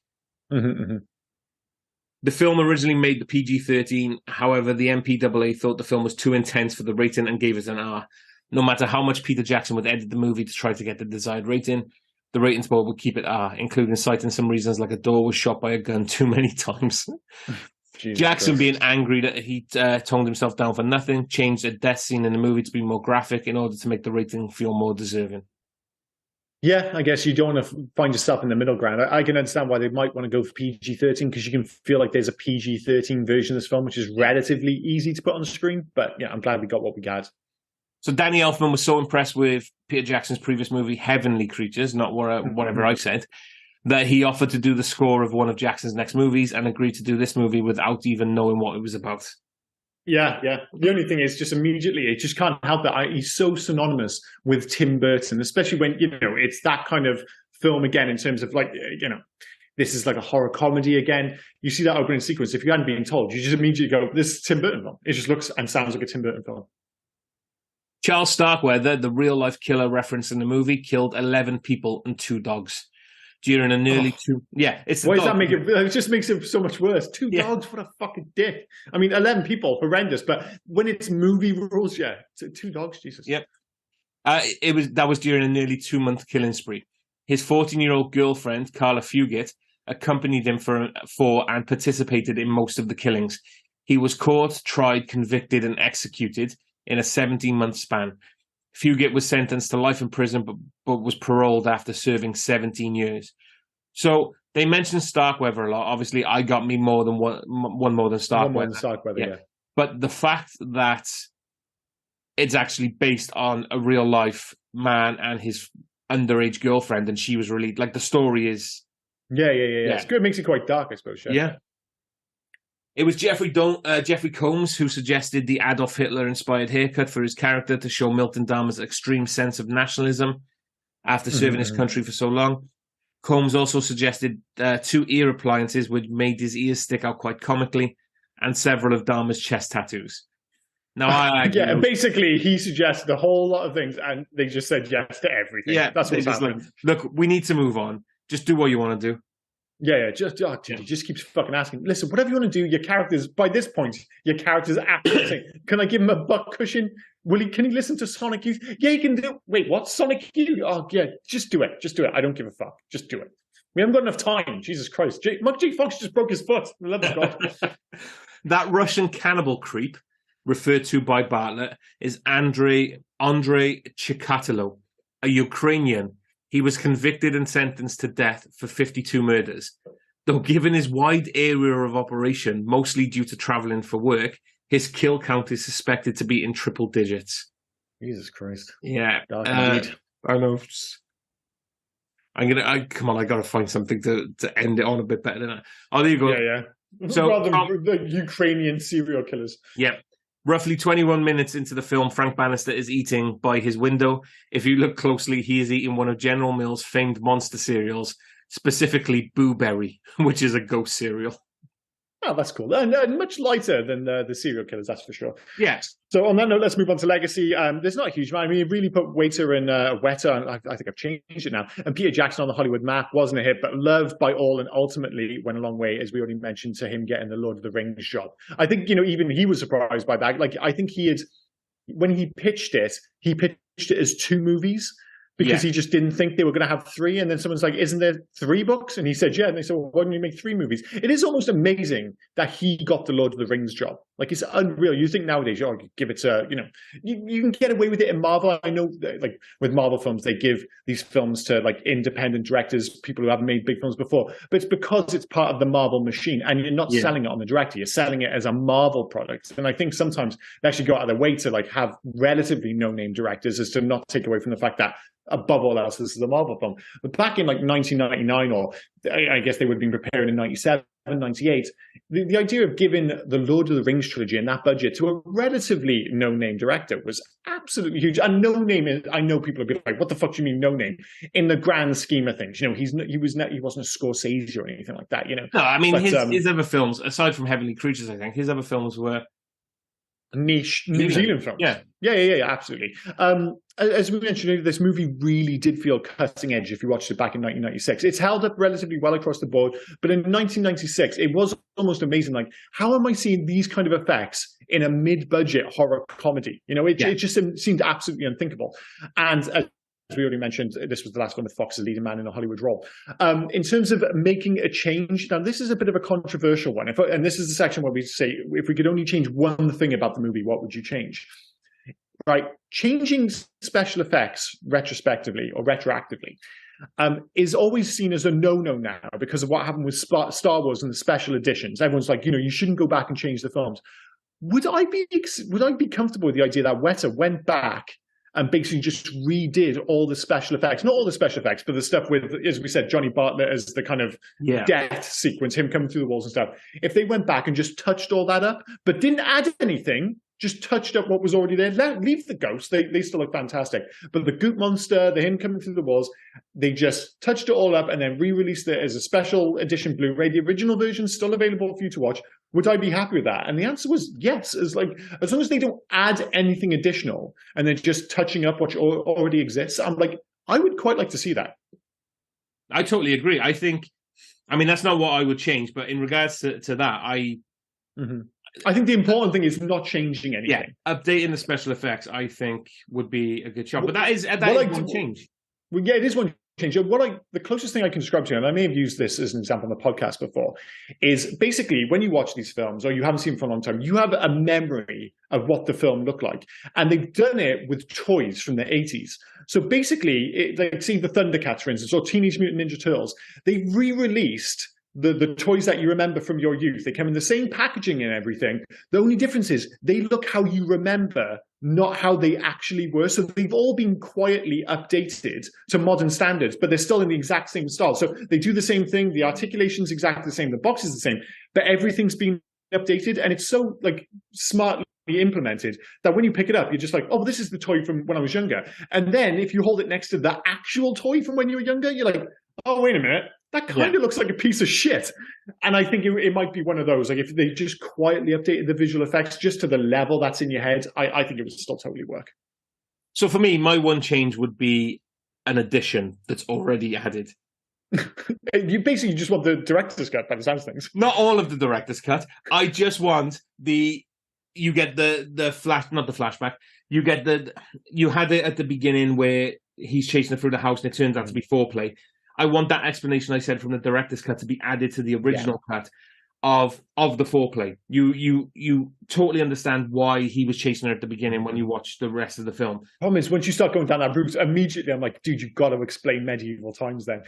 Speaker 1: The film originally made the PG-13. However, the MPAA thought the film was too intense for the rating and gave it an R. No matter how much Peter Jackson would edit the movie to try to get the desired rating, the ratings board would keep it R, including citing some reasons like a door was shot by a gun too many times. Jackson, being angry that he toned himself down for nothing, changed a death scene in the movie to be more graphic in order to make the rating feel more deserving.
Speaker 2: Yeah, I guess you don't want to find yourself in the middle ground. I can understand why they might want to go for PG-13 because you can feel like there's a PG-13 version of this film, which is relatively easy to put on the screen. But yeah, I'm glad we got what we got. So
Speaker 1: Danny Elfman was so impressed with Peter Jackson's previous movie, Heavenly Creatures, not whatever I said, that he offered to do the score of one of Jackson's next movies and agreed to do this movie without even knowing what it was about.
Speaker 2: Yeah. The only thing is just immediately, it just can't help that he's so synonymous with Tim Burton, especially when, it's that kind of film again in terms of like, this is like a horror comedy again. You see that opening sequence. If you hadn't been told, you just immediately go, this is Tim Burton film. It just looks and sounds like a Tim Burton film.
Speaker 1: Charles Starkweather, the real-life killer referenced in the movie, killed 11 people and 2 dogs. During a nearly two... Yeah, it's...
Speaker 2: Why does that make it... It just makes it so much worse. 2 dogs, what a fucking dick. I mean, 11 people, horrendous, but when it's movie rules, 2 dogs, Jesus.
Speaker 1: Yep. That was during a nearly 2-month killing spree. His 14-year-old girlfriend, Carla Fugit, accompanied him for and participated in most of the killings. He was caught, tried, convicted, and executed in a 17-month span. Fugit was sentenced to life in prison, but was paroled after serving 17 years. So they mentioned Starkweather a lot. Obviously, I got me more than one more than Starkweather.
Speaker 2: One more than Starkweather, yeah.
Speaker 1: But the fact that it's actually based on a real life man and his underage girlfriend, and she was really like the story is.
Speaker 2: Yeah. It's good. It makes it quite dark, I suppose.
Speaker 1: Yeah. It was Jeffrey Combs who suggested the Adolf Hitler-inspired haircut for his character to show Milton Dahmer's extreme sense of nationalism after serving his country for so long. Combs also suggested 2 ear appliances which made his ears stick out quite comically and several of Dahmer's chest tattoos. Now,
Speaker 2: basically he suggested a whole lot of things and they just said yes to everything. Yeah, that's what's happening.
Speaker 1: Like, look, we need to move on. Just do what you want to do.
Speaker 2: Yeah, he just keeps fucking asking. Listen, whatever you want to do, your character's, by this point, your character's absolutely saying, can I give him a butt cushion? Can he listen to Sonic Youth? Yeah, he can do. Wait, what? Sonic Youth? Oh, yeah, just do it. Just do it. I don't give a fuck. Just do it. We haven't got enough time. Jesus Christ. Mark J. Fox just broke his foot. Love God.
Speaker 1: That Russian cannibal creep, referred to by Bartlett, is Andrei Chikatilo, a Ukrainian. He was convicted and sentenced to death for 52 murders. Though given his wide area of operation, mostly due to travelling for work, his kill count is suspected to be in triple digits.
Speaker 2: Jesus Christ.
Speaker 1: Yeah. I know. Come on, I got to find something to end it on a bit better than that. Oh, there you go.
Speaker 2: Yeah. So, the Ukrainian serial killers.
Speaker 1: Yeah. Roughly 21 minutes into the film, Frank Bannister is eating by his window. If you look closely, he is eating one of General Mills' famed monster cereals, specifically Boo Berry, which is a ghost cereal.
Speaker 2: Oh, that's cool. And much lighter than the serial killers, that's for sure.
Speaker 1: Yes.
Speaker 2: So on that note, let's move on to Legacy. There's not a huge amount. I mean, it really put Waiter and Weta, I think I've changed it now. And Peter Jackson on the Hollywood map wasn't a hit, but loved by all and ultimately went a long way, as we already mentioned, to him getting the Lord of the Rings job. I think, even he was surprised by that. Like, I think when he pitched it as 2 movies. Because he just didn't think they were going to have 3. And then someone's like, isn't there 3 books? And he said, yeah. And they said, well, why don't you make 3 movies? It is almost amazing that he got the Lord of the Rings job. Like, it's unreal. You think nowadays, give it to, you can get away with it in Marvel. I know, like, with Marvel films, they give these films to, like, independent directors, people who haven't made big films before. But it's because it's part of the Marvel machine. And you're not selling it on the director. You're selling it as a Marvel product. And I think sometimes they actually go out of their way to, like, have relatively no-name directors as to not take away from the fact that above all else, this is a Marvel film. But back in like 1999, or I guess they would have been preparing in 97, 98, the idea of giving the Lord of the Rings trilogy and that budget to a relatively no-name director was absolutely huge. And no-name, I know people will be like, what the fuck do you mean no-name? In the grand scheme of things, he wasn't a Scorsese or anything like that,
Speaker 1: No, I mean, his other films, aside from Heavenly Creatures, I think, his other films were
Speaker 2: niche New Zealand films. Yeah, absolutely. As we mentioned, this movie really did feel cutting edge if you watched it back in 1996. It's held up relatively well across the board, but in 1996, it was almost amazing. Like, how am I seeing these kind of effects in a mid-budget horror comedy? It just seemed absolutely unthinkable. And as we already mentioned, this was the last one with Fox as leading man in a Hollywood role. In terms of making a change, now this is a bit of a controversial one. And this is the section where we say, if we could only change one thing about the movie, what would you change? Right, changing special effects retrospectively or retroactively is always seen as a no-no now because of what happened with Star Wars and the special editions. Everyone's like, you shouldn't go back and change the films. Would I be comfortable with the idea that Weta went back and basically just redid all the special effects, not all the special effects, but the stuff with, as we said, Johnny Bartlett as the kind of death sequence, him coming through the walls and stuff. If they went back and just touched all that up, but didn't add anything, just touched up what was already there, leave the ghosts, they still look fantastic. But the Goop Monster, him coming through the walls, they just touched it all up and then re-released it as a special edition Blu-ray. The original version still available for you to watch. Would I be happy with that? And the answer was yes. As long as they don't add anything additional and they're just touching up what already exists, I'm like, I would quite like to see that.
Speaker 1: I totally agree. I think, that's not what I would change, but in regards to that, I
Speaker 2: think the important thing is not changing anything.
Speaker 1: Yeah, updating the special effects, I think, would be a good shot. But that is one change.
Speaker 2: Well, yeah, it is one change. The closest thing I can describe to you, and I may have used this as an example on the podcast before, is basically when you watch these films or you haven't seen them for a long time, you have a memory of what the film looked like. And they've done it with toys from the 80s. So basically, like seeing the Thundercats, for instance, or Teenage Mutant Ninja Turtles, they re-released the toys that you remember from your youth. They come in the same packaging and everything. The only difference is they look how you remember, not how they actually were. So they've all been quietly updated to modern standards, but they're still in the exact same style. So they do the same thing. The articulation's exactly the same. The box is the same, but everything's been updated. And it's so smartly implemented that when you pick it up, you're just like, oh, this is the toy from when I was younger. And then if you hold it next to the actual toy from when you were younger, you're like, oh, wait a minute. That kind of looks like a piece of shit. And I think it might be one of those. Like, if they just quietly updated the visual effects just to the level that's in your head, I think it would still totally work.
Speaker 1: So for me, my one change would be an addition that's already added.
Speaker 2: You basically just want the director's cut by the sounds of things.
Speaker 1: Not all of the director's cut. I just want you get the flash, not the flashback. You had it at the beginning where he's chasing it through the house and it turns out to be foreplay. I want that explanation I said from the director's cut to be added to the original cut of the foreplay. You totally understand why he was chasing her at the beginning when you watch the rest of the film.
Speaker 2: Problem is, once you start going down that route, immediately I'm like, dude, you've got to explain medieval times then.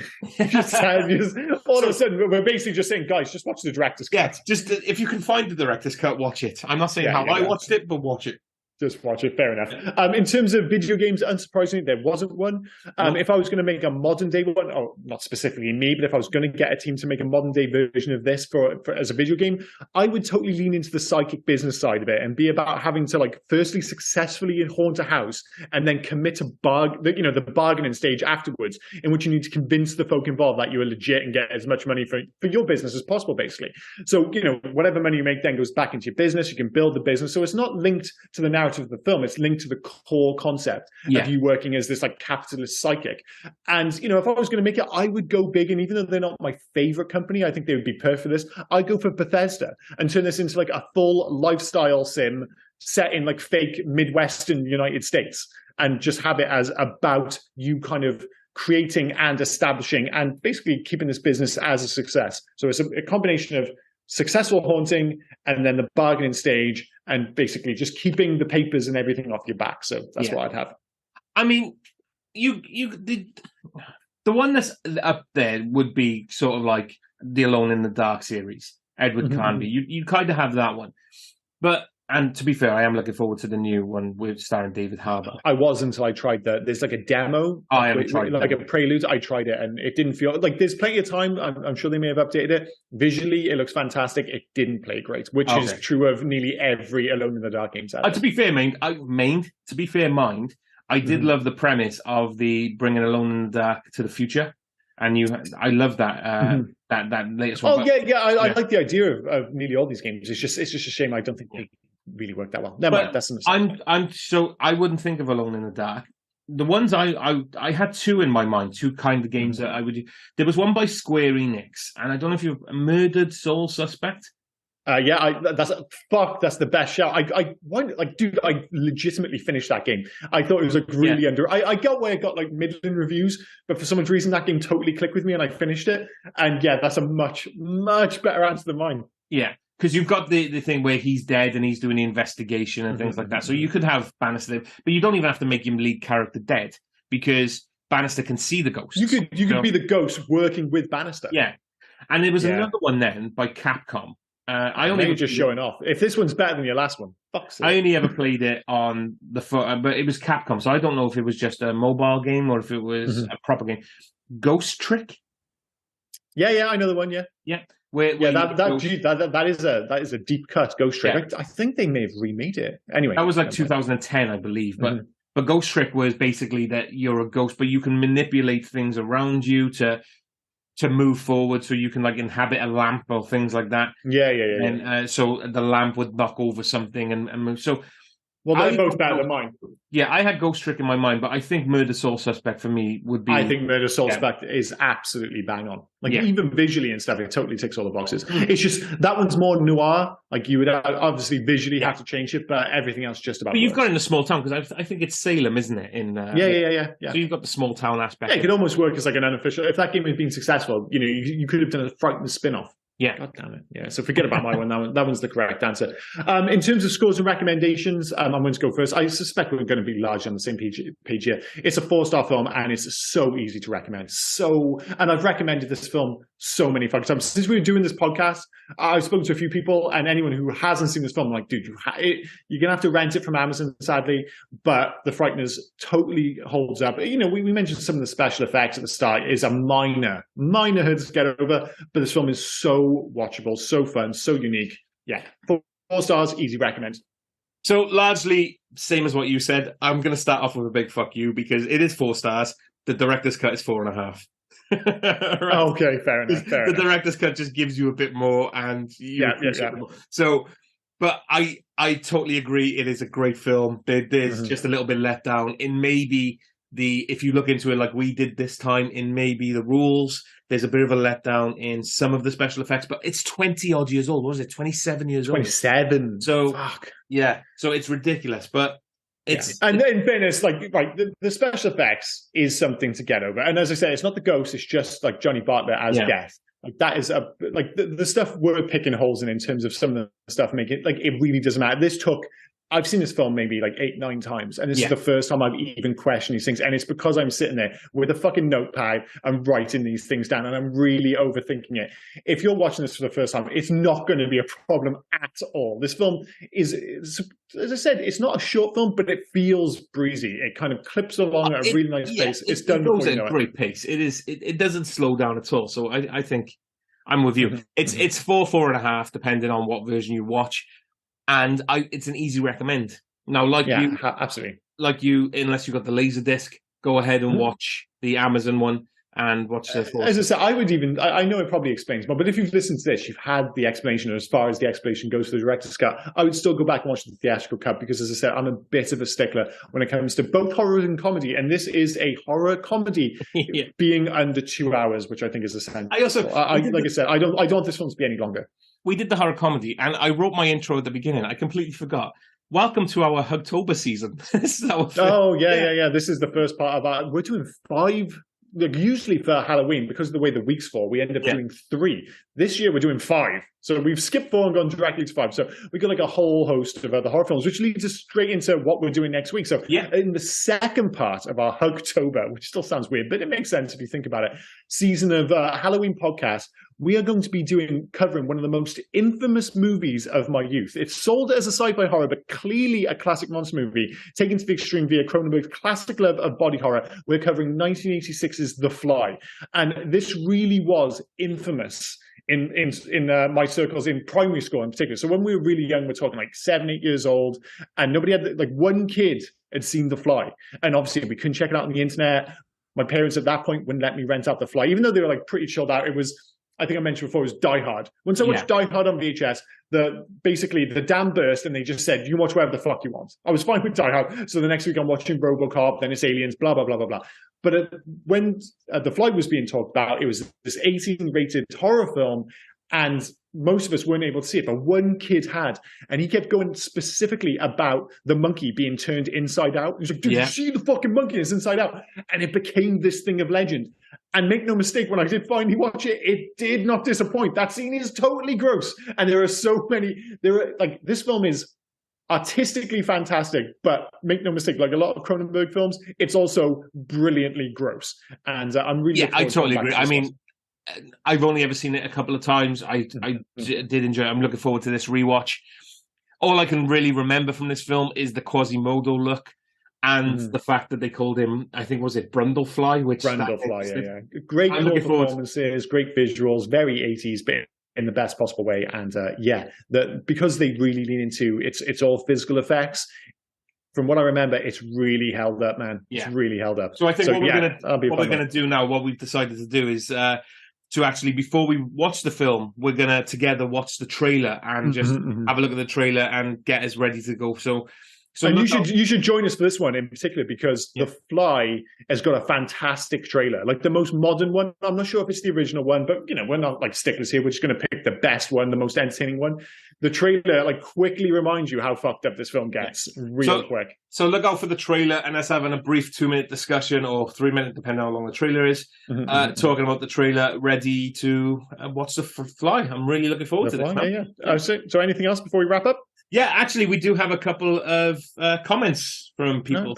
Speaker 2: All of a sudden, we're basically just saying, guys, just watch the director's cut.
Speaker 1: Yeah, just if you can find the director's cut, watch it. I'm not saying how I watched it, but watch it.
Speaker 2: Just watch it. Fair enough. In terms of video games, unsurprisingly, there wasn't one. If I was going to make a modern day one, or not specifically me, but if I was going to get a team to make a modern day version of this for as a video game, I would totally lean into the psychic business side of it and be about having to firstly successfully haunt a house and then commit to the bargaining stage afterwards, in which you need to convince the folk involved that you are legit and get as much money for your business as possible, basically. So whatever money you make then goes back into your business. You can build the business, so it's not linked to the narrative of the film. It's linked to the core concept of you working as this capitalist psychic. And if I was going to make it, I would go big. And even though they're not my favorite company, I think they would be perfect for this. I'd go for Bethesda and turn this into a full lifestyle sim set in fake Midwestern United States, and just have it as about you kind of creating and establishing and basically keeping this business as a success. So it's a combination of successful haunting and then the bargaining stage, and basically just keeping the papers and everything off your back. So that's what I'd have.
Speaker 1: I mean, the one that's up there would be sort of like the Alone in the Dark series, Edward Carnby. You kind of have that one, and to be fair, I am looking forward to the new one with starring David Harbour.
Speaker 2: I was until I tried there's a demo.
Speaker 1: I haven't tried
Speaker 2: a prelude. I tried it and it didn't feel there's plenty of time. I'm sure they may have updated it. Visually, it looks fantastic. It didn't play great, which is true of nearly every Alone in the Dark game.
Speaker 1: To be fair, I did love the premise of the bringing Alone in the Dark to the future. And I love that that latest one.
Speaker 2: I like the idea of nearly all these games. It's just a shame I don't think they really work that well. Never mind, that's
Speaker 1: I wouldn't think of Alone in the Dark. The ones I had two in my mind, two kind of games that I would. There was one by Square Enix, and I don't know if you've Murdered Soul Suspect.
Speaker 2: That's the best shout. Dude, I legitimately finished that game. I thought it was really under. I got where it got like middling reviews, but for some reason that game totally clicked with me, and I finished it. And yeah, that's a much better answer than mine.
Speaker 1: Yeah, because you've got the thing where he's dead and he's doing the investigation and things like that. So you could have Bannister, but you don't even have to make him lead character dead because Bannister can see the ghosts.
Speaker 2: You could be the ghost working with Bannister.
Speaker 1: Yeah, and there was another one then by Capcom. I only
Speaker 2: just showing off. If this one's better than your last one, fuck's sake.
Speaker 1: I only ever played it on the phone, but it was Capcom, so I don't know if it was just a mobile game or if it was a proper game. Ghost Trick.
Speaker 2: Yeah, I know the one. Yeah. That is a deep cut. Ghost Trick. Yeah. I think they may have remade it. Anyway,
Speaker 1: that was like 2010, I believe. But Ghost Trick was basically that you're a ghost, but you can manipulate things around you to move forward, so you can like inhabit a lamp or things like that.
Speaker 2: Yeah.
Speaker 1: And so the lamp would knock over something and move. So,
Speaker 2: well, they're both better than mine.
Speaker 1: Yeah, I had Ghost Trick in my mind, but I think Murder Soul Suspect for me would be.
Speaker 2: I think Murder Soul Suspect is absolutely bang on. Like even visually and stuff, it totally ticks all the boxes. It's just that one's more noir. Like you would obviously visually have to change it, but everything else just about.
Speaker 1: But you've got in a small town because I think it's Salem, isn't it?
Speaker 2: Yeah.
Speaker 1: So you've got the small town aspect.
Speaker 2: Yeah, it could almost work as like an unofficial. If that game had been successful, you could have done a Frighteners spin-off.
Speaker 1: Yeah.
Speaker 2: God damn it. Yeah. So forget about my one. That one's the correct answer. In terms of scores and recommendations, I'm going to go first. I suspect we're going to be largely on the same page here. It's a 4-star film and it's so easy to recommend. And I've recommended this film so many fucking times. Since we were doing this podcast, I've spoken to a few people, and anyone who hasn't seen this film, I'm like, dude, you're going to have to rent it from Amazon, sadly. But The Frighteners totally holds up. We mentioned some of the special effects at the start is a minor hurdle to get over, but this film is so watchable, so fun, so unique. Yeah, 4 stars, easy recommend.
Speaker 1: So largely same as what you said. I'm going to start off with a big fuck you because it is 4 stars. The director's cut is 4.5.
Speaker 2: Right. Okay, fair enough.
Speaker 1: The director's cut just gives you a bit more, and So, but I totally agree. It is a great film. There's just a little bit let down in maybe if you look into it like we did this time, in maybe the rules. There's a bit of a letdown in some of the special effects, but it's 20 odd years old. What was it? 27 years old.
Speaker 2: 27.
Speaker 1: So
Speaker 2: fuck.
Speaker 1: Yeah. So it's ridiculous, but.
Speaker 2: And in fairness, the special effects is something to get over. And as I say, it's not the ghost; it's just like Johnny Bartlett as Death. Like that is the stuff we're picking holes in terms of some of the stuff. It really doesn't matter. I've seen this film maybe like 8-9 times, and this is the first time I've even questioned these things. And it's because I'm sitting there with a fucking notepad and writing these things down, and I'm really overthinking it. If you're watching this for the first time, it's not going to be a problem at all. This film is, as I said, it's not a short film, but it feels breezy. It kind of clips along at a really nice pace. It's done
Speaker 1: goes at a great pace. It doesn't slow down at all. So I think I'm with you. It's 4.5, depending on what version you watch. And it's an easy recommend. Now,
Speaker 2: absolutely.
Speaker 1: Like you, unless you've got the Laserdisc, go ahead and watch the Amazon one and watch the full.
Speaker 2: As I said, I know it probably explains more, but if you've listened to this, you've had the explanation as far as the explanation goes for the director's cut. I would still go back and watch the theatrical cut because, as I said, I'm a bit of a stickler when it comes to both horror and comedy. And this is a horror comedy being under 2 hours, which I think is essential. I don't want this film to be any longer.
Speaker 1: We did the horror comedy, and I wrote my intro at the beginning. I completely forgot. Welcome to our HUGTOBER season. This is our
Speaker 2: yeah. This is the first part of we're doing 5. Like usually for Halloween, because of the way the weeks fall, we end up doing 3. This year we're doing 5. So we've skipped 4 and gone directly to 5. So we've got like a whole host of other horror films, which leads us straight into what we're doing next week. So in the second part of our HUGTOBER, which still sounds weird, but it makes sense if you think about it, season of Halloween podcast, we are going to be covering one of the most infamous movies of my youth. It's sold as a sci-fi horror, but clearly a classic monster movie, taken to the extreme via Cronenberg's classic love of body horror. We're covering 1986's The Fly. And this really was infamous in my circles in primary school in particular. So when we were really young, we're talking like 7, 8 years old, and nobody had, like one kid had seen The Fly. And obviously we couldn't check it out on the internet. My parents at that point wouldn't let me rent out The Fly, even though they were like pretty chilled out. It was, I think I mentioned before, was Die Hard. Once I watched Die Hard on VHS, basically the dam burst and they just said, you watch whatever the fuck you want. I was fine with Die Hard. So the next week I'm watching RoboCop, then it's Aliens, blah, blah, blah, blah, blah. But when The Fly was being talked about, it was this 18-rated horror film, and most of us weren't able to see it, but one kid had, and he kept going specifically about the monkey being turned inside out. He was like, "Did you see the fucking monkey is inside out?" And it became this thing of legend. And make no mistake, when I did finally watch it, it did not disappoint. That scene is totally gross, and there are so many. This film is artistically fantastic, but make no mistake, like a lot of Cronenberg films, it's also brilliantly gross. And I'm really
Speaker 1: I totally agree. I mean, I've only ever seen it a couple of times. I did enjoy it. I'm looking forward to this rewatch. All I can really remember from this film is the Quasimodo look and the fact that they called him, I think, was it Brundlefly?
Speaker 2: Brundlefly, yeah. Great performances, great visuals, very 80s, but in the best possible way. And because they really lean into it's all physical effects. From what I remember, it's really held up, man. It's really held up.
Speaker 1: So I think what we're gonna do now, what we've decided to do is to actually, before we watch the film, we're gonna together watch the trailer and just have a look at the trailer and get us ready to go. So and
Speaker 2: you should join us for this one in particular, because The Fly has got a fantastic trailer, like the most modern one. I'm not sure if it's the original one, but we're not like sticklers here. We're just going to pick the best one, the most entertaining one. The trailer quickly reminds you how fucked up this film gets real quick.
Speaker 1: So look out for the trailer, and us having a brief 2-minute discussion, or 3 minutes, depending on how long the trailer is, talking about the trailer, ready to watch The Fly. I'm really looking forward to this.
Speaker 2: So anything else before we wrap up?
Speaker 1: Yeah, actually, we do have a couple of comments from people.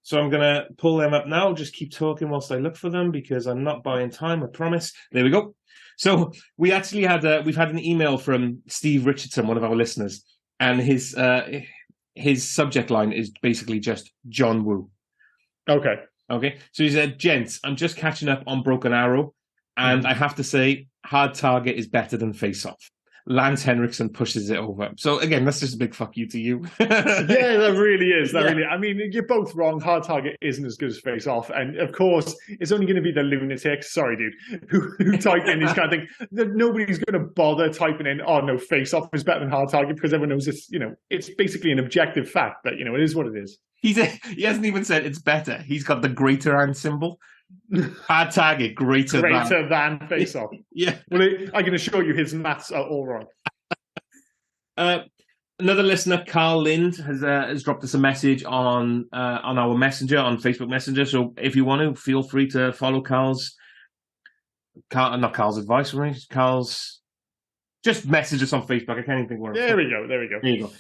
Speaker 1: So I'm going to pull them up now. Just keep talking whilst I look for them, because I'm not buying time, I promise. There we go. So we actually we've had an email from Steve Richardson, one of our listeners, and his subject line is basically just John Woo. Okay. So he said, "Gents, I'm just catching up on Broken Arrow, and I have to say, Hard Target is better than Face Off. Lance Henriksen pushes it over." So again, that's just a big fuck you to you.
Speaker 2: Yeah, that really is. I mean, you're both wrong. Hard Target isn't as good as Face Off, and of course, it's only going to be the lunatics. Sorry, dude, who type in these kind of things. Nobody's going to bother typing in, "Oh no, Face Off is better than Hard Target," because everyone knows it's it's basically an objective fact. But it is what it is.
Speaker 1: He hasn't even said it's better. He's got the greater hand symbol. Hard Target greater
Speaker 2: than Face Off.
Speaker 1: Yeah.
Speaker 2: Well, I can assure you, his maths are all wrong.
Speaker 1: Another listener, Carl Lind, has dropped us a message on our messenger, on Facebook Messenger. So if you want to, feel free to follow not Carl's advice, right? Carl's just message us on Facebook. I can't even think where.
Speaker 2: There we go. There you go.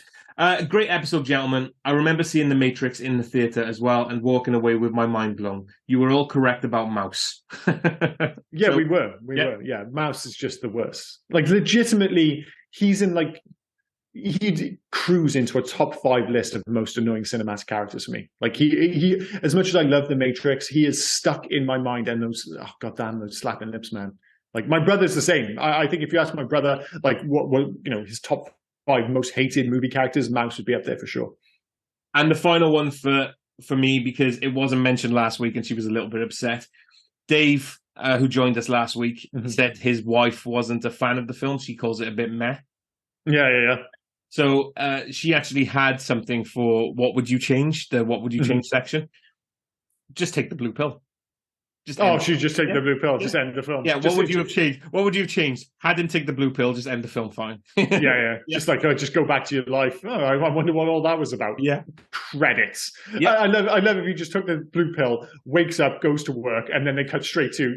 Speaker 1: Great episode, gentlemen. I remember seeing The Matrix in the theatre as well and walking away with my mind blown. You were all correct about Mouse.
Speaker 2: Yeah, we were. Yeah, Mouse is just the worst. Legitimately, he's in he'd cruise into a top 5 list of most annoying cinematic characters for me. He as much as I love The Matrix, he is stuck in my mind, and those slapping lips, man. My brother's the same. I think if you ask my brother, what his top 5 most hated movie characters, Mouse would be up there for sure.
Speaker 1: And the final one for me, because it wasn't mentioned last week and she was a little bit upset. Dave, who joined us last week, said his wife wasn't a fan of the film. She calls it a bit meh.
Speaker 2: Yeah.
Speaker 1: So she actually had something for what would you change, the what would you change section. Just take the blue pill.
Speaker 2: She'd just take the blue pill, just end the film.
Speaker 1: Yeah, what would you have changed? What would you have changed? Had him take the blue pill, just end the film, fine.
Speaker 2: Yeah. Just go back to your life. Oh, I wonder what all that was about.
Speaker 1: Yeah.
Speaker 2: Credits.
Speaker 1: Yeah.
Speaker 2: I love if you just took the blue pill, wakes up, goes to work, and then they cut straight to,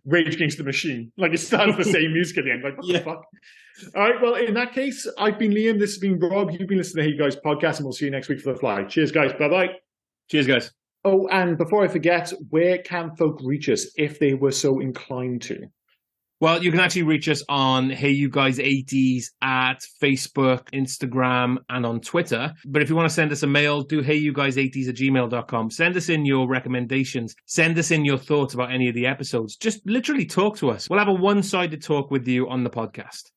Speaker 2: Rage Against the Machine. It starts the same music at the end. What the fuck? All right, well, in that case, I've been Liam, this has been Rob, you've been listening to Hey Guys podcast, and we'll see you next week for The Fly. Cheers, guys. Bye-bye.
Speaker 1: Cheers, guys.
Speaker 2: Oh, and before I forget, where can folk reach us if they were so inclined to?
Speaker 1: Well, you can actually reach us on Hey You Guys 80s at Facebook, Instagram, and on Twitter. But if you want to send us a mail, do heyyouguys80s@gmail.com. Send us in your recommendations. Send us in your thoughts about any of the episodes. Just literally talk to us. We'll have a one-sided talk with you on the podcast.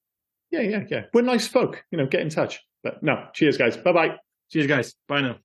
Speaker 2: Yeah. We're nice folk. Get in touch. But no, cheers, guys. Bye-bye.
Speaker 1: Cheers, guys. Bye now.